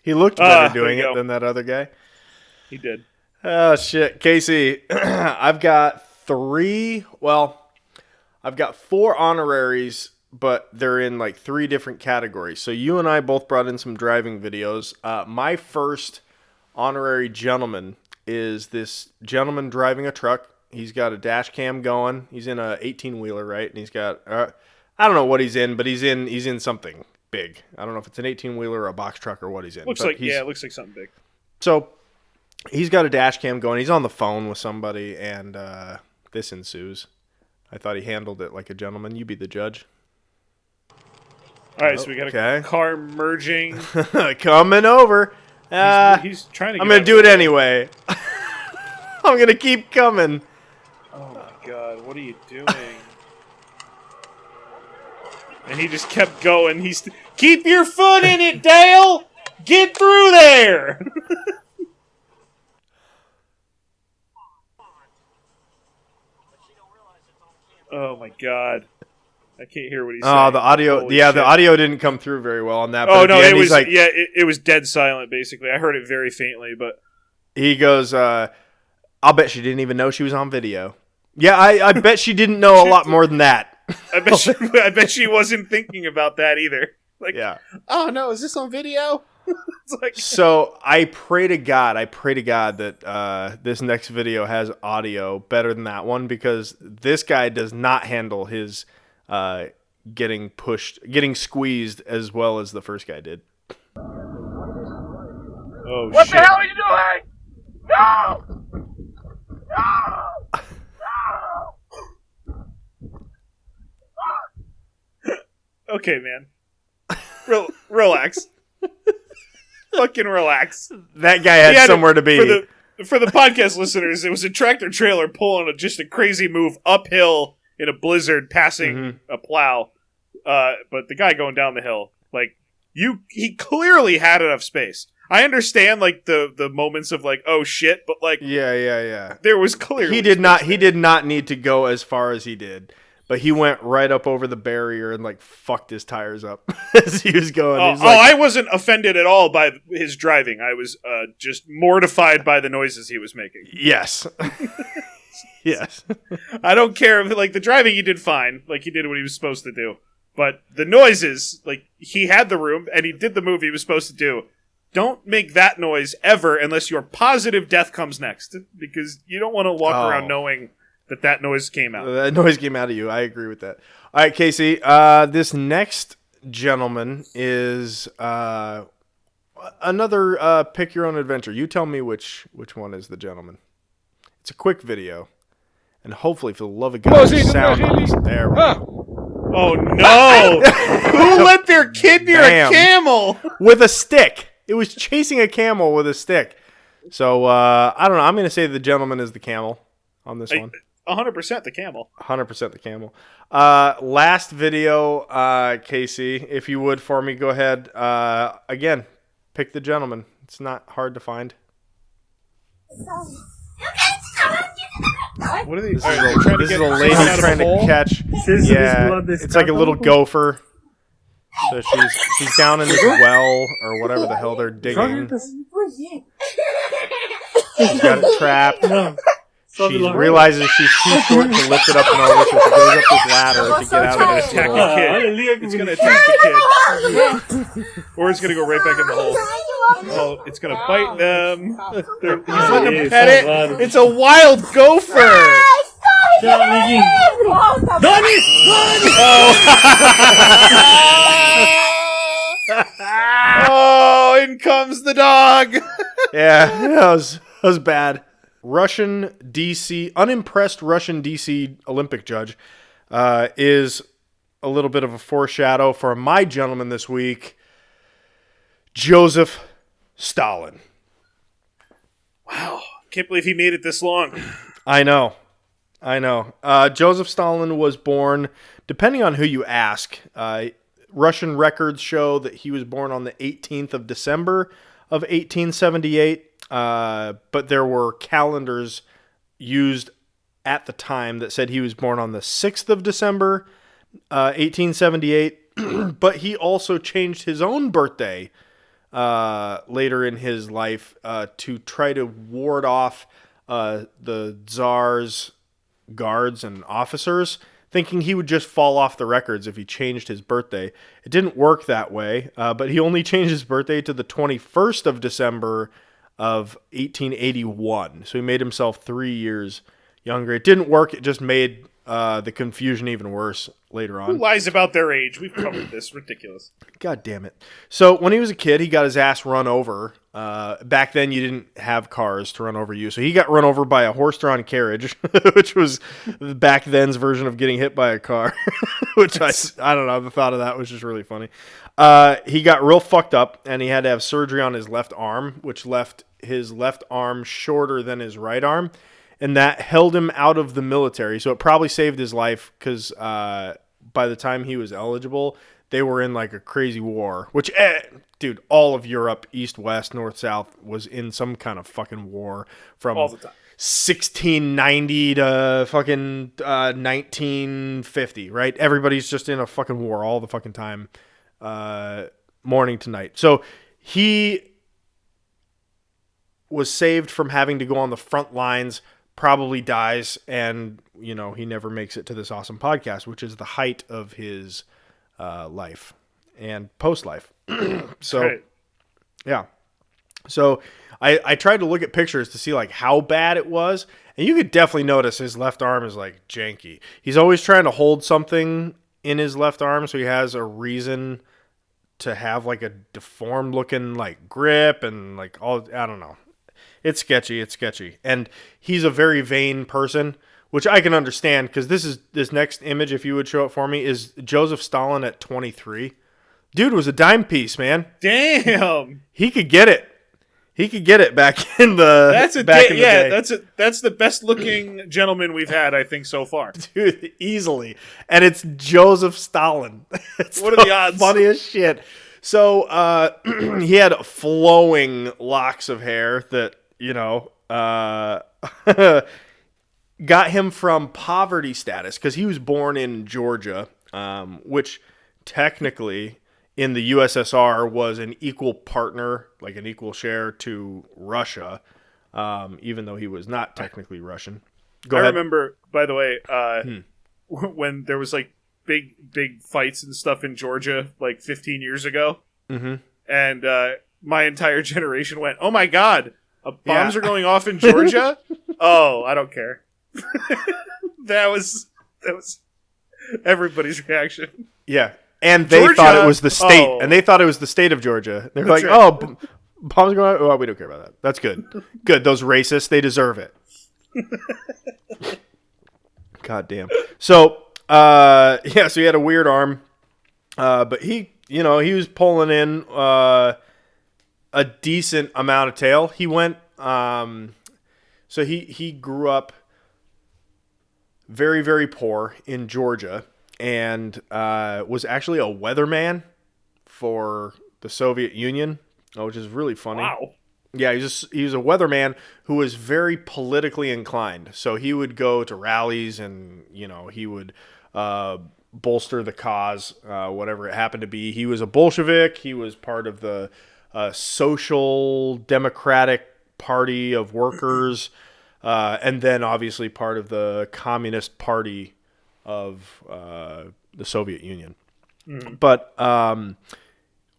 He looked better doing it than that other guy. He did. Oh, shit. Casey, I've got 4 honoraries, but they're in like 3 different categories. So you and I both brought in some driving videos. My first honorary gentleman is this gentleman driving a truck. He's got a dash cam going. He's in a 18-wheeler, right? And he's got, I don't know what he's in, but he's in something big. I don't know if it's an 18-wheeler or a box truck or what he's in. Looks like something big. So he's got a dash cam going. He's on the phone with somebody, and this ensues. I thought he handled it like a gentleman. You be the judge. All right, so we got a car merging. Coming over. He's trying to. I'm going to do it anyway. I'm going to keep coming. Oh my God! What are you doing? And he just kept going. Keep your foot in it, Dale. Get through there. Oh my God! I can't hear what he's saying. Oh, the audio. Holy yeah, shit. the audio didn't come through very well on that. Oh but no, it was like, it was dead silent. Basically, I heard it very faintly, but he goes, "I'll bet she didn't even know she was on video." Yeah, I bet she didn't know a lot more than that. I bet she wasn't thinking about that either. Like, yeah. Oh no, is this on video? So I pray to God that this next video has audio better than that one, because this guy does not handle his getting squeezed as well as the first guy did. Oh, What shit. the hell are you doing? No! No! Okay, man. Relax. Fucking relax. That guy had somewhere to be. For the podcast listeners, it was a tractor trailer pulling just a crazy move uphill in a blizzard, passing a plow. But the guy going down the hill, he clearly had enough space. I understand, the moments of oh shit, but yeah. There was clearly he did not need to go as far as he did, but he went right up over the barrier and fucked his tires up as he was going. I wasn't offended at all by his driving. I was just mortified by the noises he was making. Yes. Yes. I don't care if the driving he did fine, he did what he was supposed to do. But the noises, he had the room and he did the move he was supposed to do. Don't make that noise ever unless you're positive death comes next, because you don't want to walk around knowing that noise came out. That noise came out of you. I agree with that. All right, Casey, this next gentleman is another pick your own adventure. You tell me which one is the gentleman. It's a quick video, and hopefully, for the love of God, sound. There we go. Oh no! Who let their kid near a camel with a stick? It was chasing a camel with a stick. So I don't know. I'm going to say the gentleman is the camel on this one. 100% the camel. 100% the camel. Last video, Casey, if you would for me, go ahead. Again, pick the gentleman. It's not hard to find. What are they? This is a lady trying to catch. Yeah, it's like a little gopher. So she's down in this well or whatever the hell they're digging. She's got it trapped. She realizes she's too short to lift it up and over, so she goes up this ladder to get out of this attack the kid. It's gonna attack the kid, or it's gonna go right back in the hole. Oh, it's gonna bite them. He's letting them pet it. It's a wild gopher. Oh, in comes the dog. Yeah, that was bad. Unimpressed Russian DC Olympic judge is a little bit of a foreshadow for my gentleman this week, Joseph Stalin. Wow, can't believe he made it this long. I know. Joseph Stalin was born, depending on who you ask, Russian records show that he was born on the 18th of December of 1878. But there were calendars used at the time that said he was born on the 6th of December, 1878. But he also changed his own birthday later in his life to try to ward off the Tsar's guards and officers, thinking he would just fall off the records if he changed his birthday. It didn't work that way, but he only changed his birthday to the 21st of December of 1881. So he made himself 3 years younger. It didn't work. It just made the confusion even worse later on. Who lies about their age? We've covered this. Ridiculous. God damn it. So when he was a kid, he got his ass run over. Back then, you didn't have cars to run over you. So he got run over by a horse-drawn carriage, which was back then's version of getting hit by a car, which I don't know. The thought of that was just really funny. He got real fucked up, and he had to have surgery on his left arm, which left his left arm shorter than his right arm. And that held him out of the military. So it probably saved his life because by the time he was eligible, they were in like a crazy war. Which, dude, all of Europe, east, west, north, south, was in some kind of fucking war from all the time. 1690 to fucking 1950, right? Everybody's just in a fucking war all the fucking time, morning to night. So he was saved from having to go on the front lines, probably dies, and he never makes it to this awesome podcast, which is the height of his life and post life. So right. Yeah. So I tried to look at pictures to see like how bad it was, and you could definitely notice his left arm is like janky. He's always trying to hold something in his left arm, so he has a reason to have like a deformed looking like grip and like all, I don't know. It's sketchy. And he's a very vain person, which I can understand, because this next image, if you would show it for me, is Joseph Stalin at 23. Dude was a dime piece, man. Damn. He could get it. Back in the day. That's the best looking gentleman we've had, I think, so far. Dude, easily. And it's Joseph Stalin. What are the odds? Funniest shit. So he had flowing locks of hair that, got him from poverty status, because he was born in Georgia, which technically in the USSR was an equal partner, like an equal share to Russia, even though he was not technically Russian. Go ahead. Remember, by the way, when there was like big fights and stuff in Georgia like 15 years ago, and my entire generation went, "Oh my God, bombs are going off in Georgia." Oh, I don't care. that was everybody's reaction. Yeah. And they thought it was the state, and they thought it was the state of Georgia. They're like, right. "Oh, bombs going on? Oh, we don't care about that. That's good. Good. Those racists, they deserve it." God damn. So, so he had a weird arm, but he was pulling in a decent amount of tail. He went, so he grew up very, very poor in Georgia, and was actually a weatherman for the Soviet Union, which is really funny. Wow. Yeah, he was a weatherman who was very politically inclined. So he would go to rallies, and he would bolster the cause, whatever it happened to be. He was a Bolshevik. He was part of the Social Democratic Party of Workers, and then obviously part of the Communist Party of the Soviet Union. But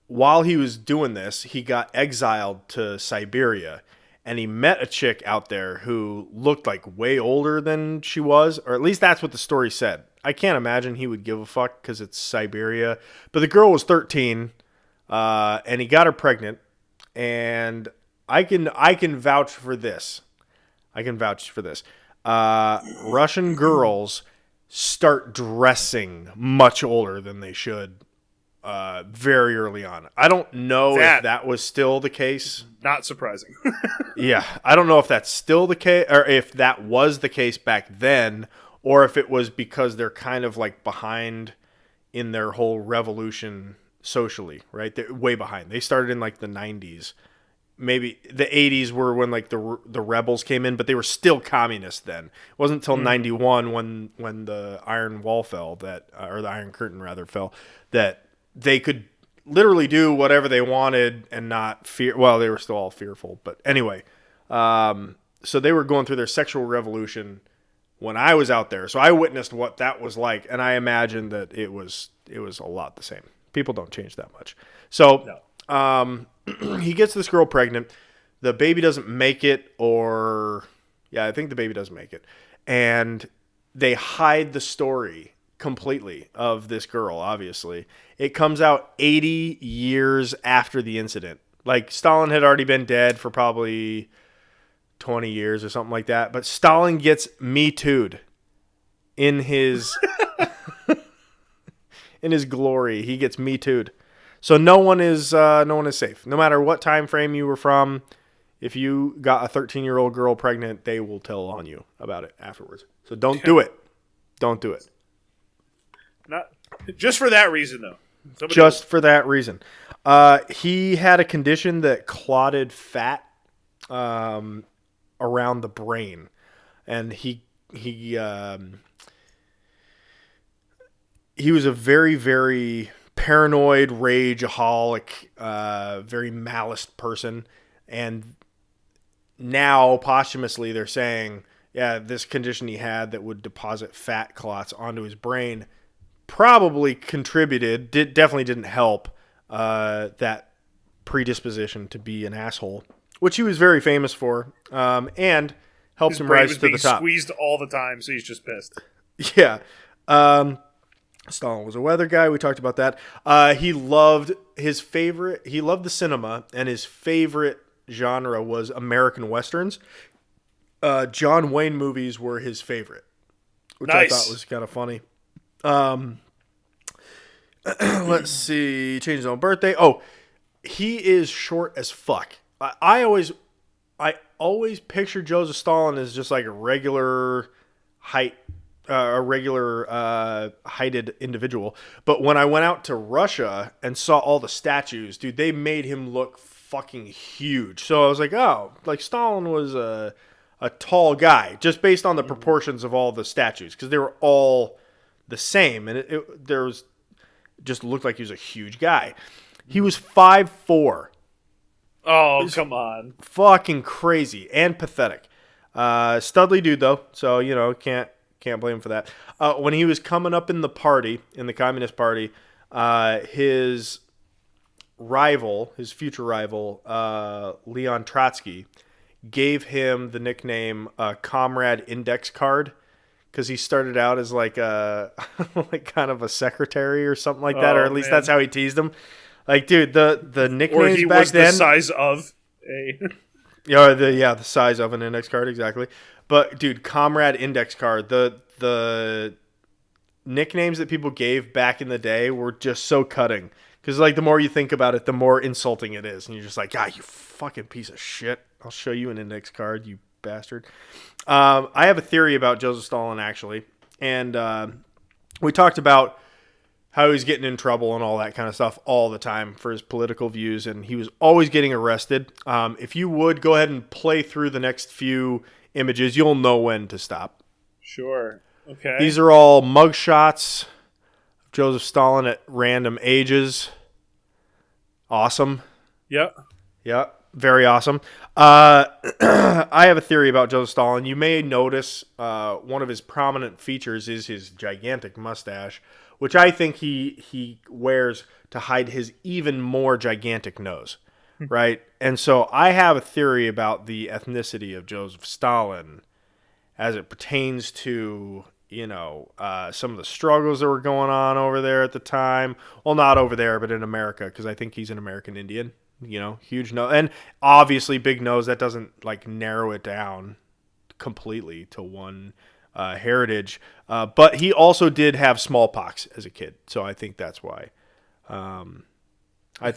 while he was doing this, he got exiled to Siberia, and he met a chick out there who looked like way older than she was, or at least that's what the story said. I can't imagine he would give a fuck because it's Siberia. But the girl was 13, and he got her pregnant, and I can vouch for this. Russian girls start dressing much older than they should very early on. I don't know if that was still the case. Not surprising. Yeah, I don't know if that's still the case, or if that was the case back then, or if it was because they're kind of like behind in their whole revolution socially, right? They're way behind. They started in like the 90s. Maybe the 80s were when like the rebels came in, but they were still communist then. It wasn't until 91 when the Iron Wall fell, or the Iron Curtain rather fell, that they could literally do whatever they wanted and not fear. Well, they were still all fearful, but anyway. So they were going through their sexual revolution when I was out there. So I witnessed what that was like, and I imagine that it was a lot the same. People don't change that much. So he gets this girl pregnant. The baby doesn't make it, I think the baby doesn't make it. And they hide the story completely of this girl, obviously. It comes out 80 years after the incident. Like, Stalin had already been dead for probably 20 years or something like that. But Stalin gets Me Too'd in his in his glory. He gets Me Too'd. So no one is safe. No matter what time frame you were from, if you got a 13-year-old girl pregnant, they will tell on you about it afterwards. So don't do it. Don't do it. Not just for that reason, though. For that reason. He had a condition that clotted fat around the brain, and he was a very, very paranoid, rageaholic, very malice person. And now, posthumously, they're saying, this condition he had that would deposit fat clots onto his brain probably contributed, definitely didn't help, that predisposition to be an asshole, which he was very famous for, and helped His him brain rise was to the being top. squeezed all the time, so he's just pissed. Yeah. Stalin was a weather guy. We talked about that. He loved the cinema, and his favorite genre was American Westerns. John Wayne movies were his favorite, which I thought was kind of funny. Let's see. Changed his own birthday. Oh, he is short as fuck. I always picture Joseph Stalin as just like a regular height, heighted individual. But when I went out to Russia and saw all the statues, dude, they made him look fucking huge. So I was like, oh, like Stalin was a tall guy just based on the proportions of all the statues, because they were all the same, and there was just looked like he was a huge guy. He was 5'4". Oh, come on. Fucking crazy and pathetic. Studly dude though, so can't blame him for that. When he was coming up in the Communist Party, his future rival, Leon Trotsky, gave him the nickname Comrade Index Card, because he started out as like a like kind of a secretary or something like that, or at least that's how he teased him. Like, dude, the nicknames or he back was then, the size of a the size of an index card, exactly. But dude, Comrade Index Card, the nicknames that people gave back in the day were just so cutting, because like the more you think about it, the more insulting it is, and you're just like, you fucking piece of shit. I'll show you an index card, you bastard. I have a theory about Joseph Stalin, actually, and we talked about how he was getting in trouble and all that kind of stuff all the time for his political views, and he was always getting arrested. If you would go ahead and play through the next few images, you'll know when to stop. Sure. Okay. These are all mugshots of Joseph Stalin at random ages. Awesome. Yep. Yep. Very awesome. I have a theory about Joseph Stalin. You may notice one of his prominent features is his gigantic mustache, which I think he wears to hide his even more gigantic nose, right? And so I have a theory about the ethnicity of Joseph Stalin as it pertains to, some of the struggles that were going on over there at the time. Well, not over there, but in America, because I think he's an American Indian. Huge nose, and obviously big nose. That doesn't like narrow it down completely to one heritage. But he also did have smallpox as a kid, so I think that's why.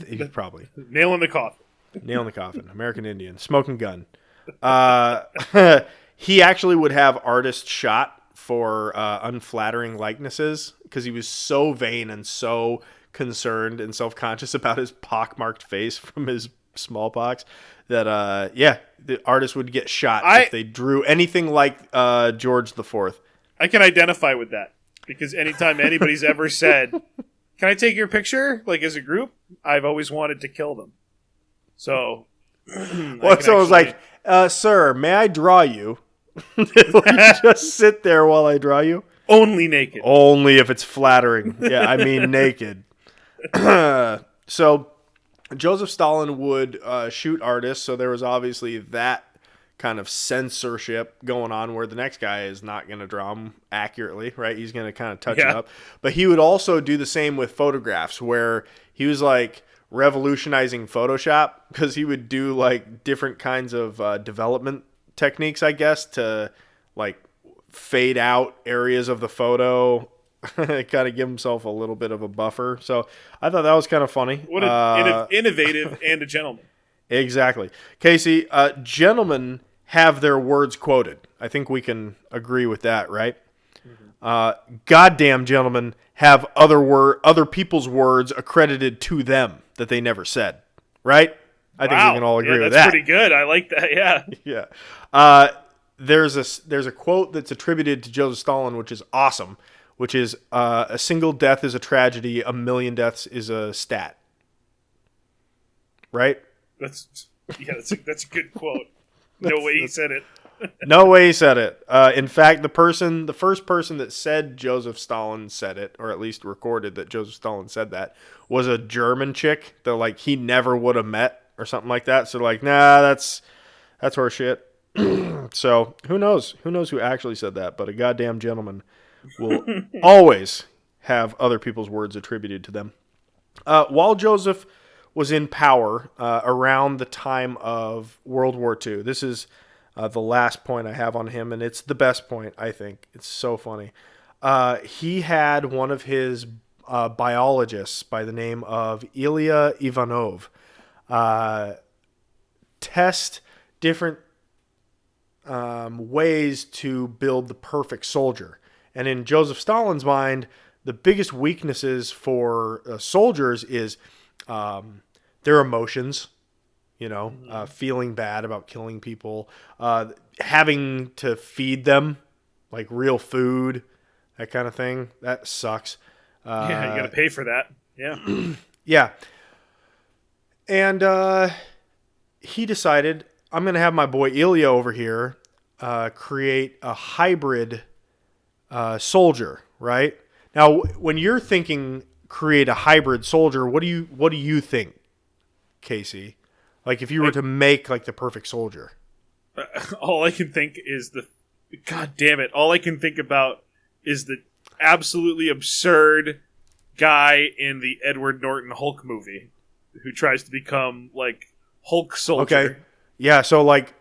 He probably nail in the coffin. Nail in the coffin. American Indian, smoking gun. He actually would have artists shot for unflattering likenesses because he was so vain and so concerned and self-conscious about his pockmarked face from his smallpox that the artist would get shot if they drew anything like George IV. I can identify with that, because anytime anybody's ever said, "Can I take your picture?" like as a group, I've always wanted to kill them. So someone's like, "Sir, may I draw you?" Will you just sit there while I draw you? Only naked. Only if it's flattering. Yeah, I mean naked. So Joseph Stalin would shoot artists, so there was obviously that kind of censorship going on where the next guy is not going to draw him accurately, right? He's going to kind of touch it up. But he would also do the same with photographs, where he was like revolutionizing Photoshop, because he would do like different kinds of development techniques, I guess, to like fade out areas of the photo, kind of give himself a little bit of a buffer. So I thought that was kind of funny. What an innovative and a gentleman. Exactly. Casey, gentlemen have their words quoted. I think we can agree with that, right? Mm-hmm. Goddamn gentlemen have other people's words accredited to them that they never said, right? I think we can all agree with that. That's pretty good. I like that, yeah. Yeah. There's a quote that's attributed to Joseph Stalin, which is awesome, which is, a single death is a tragedy, a million deaths is a stat. Right? That's a good quote. No way he said it. No way he said it. In fact, the first person that said Joseph Stalin said it, or at least recorded that Joseph Stalin said that, was a German chick that like he never would have met or something like that. So like, nah, that's horse shit. So who knows? Who knows who actually said that? But a goddamn gentleman will always have other people's words attributed to them. While Joseph was in power around the time of World War II, this is the last point I have on him, and it's the best point, I think. It's so funny. He had one of his biologists by the name of Ilya Ivanov test different ways to build the perfect soldier. And in Joseph Stalin's mind, the biggest weaknesses for soldiers is their emotions, feeling bad about killing people, having to feed them like real food, that kind of thing. That sucks. Yeah, you got to pay for that. Yeah. Yeah. And he decided, I'm going to have my boy Ilya over here create a hybrid soldier, right? Now, when you're thinking create a hybrid soldier, what do you think, Casey? Like if you were to make like the perfect soldier? All I can think is God damn it. All I can think about is the absolutely absurd guy in the Edward Norton Hulk movie who tries to become like Hulk soldier. Okay. Yeah, so like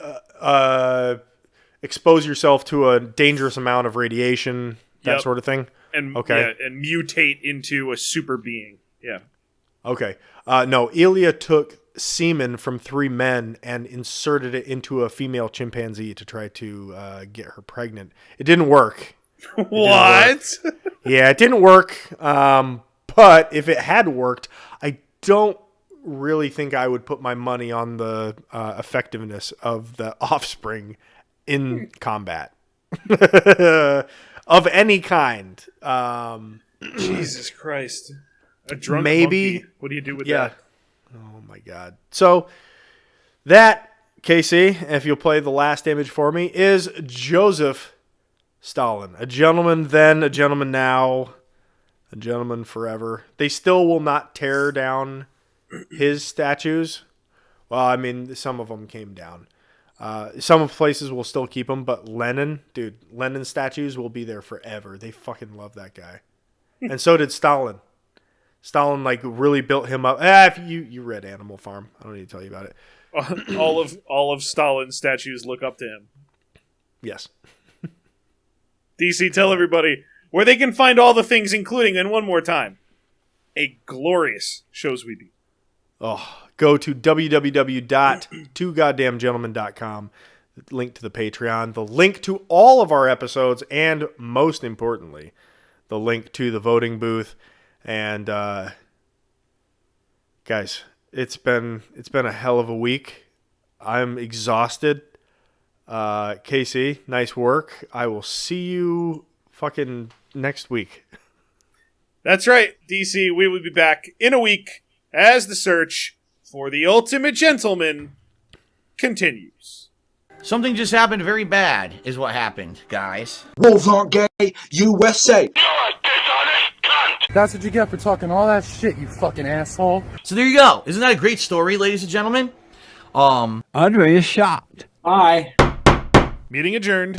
expose yourself to a dangerous amount of radiation, that sort of thing. And okay. And mutate into a super being. Yeah. Okay. No, Ilya took semen from 3 men and inserted it into a female chimpanzee to try to get her pregnant. It didn't work. What? Yeah, it didn't work. But if it had worked, I don't really think I would put my money on the effectiveness of the offspring in combat of any kind. Jesus Christ. A drunk maybe monkey. What do you do with that? Oh my God. So that, Casey, if you'll play the last image for me, is Joseph Stalin. A gentleman then, a gentleman now, a gentleman forever. They still will not tear down his statues. Well, I mean, some of them came down. Some places will still keep them, but Lenin statues will be there forever. They fucking love that guy. And so did Stalin. Stalin like really built him up. If you read Animal Farm, I don't need to tell you about it. all of Stalin's statues look up to him. Yes. DC, tell everybody where they can find all the things, including, and one more time, a glorious Shows We Do. Oh, go to www.twogoddamngentlemen.com. Link to the Patreon, the link to all of our episodes, and most importantly, the link to the voting booth. And guys, it's been a hell of a week. I'm exhausted. Casey, nice work. I will see you fucking next week. That's right, DC. We will be back in a week as the search for the ultimate gentleman continues. Something just happened very bad is what happened, guys. Wolves aren't gay, USA. That's what you get for talking all that shit, you fucking asshole. So there you go. Isn't that a great story, ladies and gentlemen? Andre is shocked. Bye. Meeting adjourned.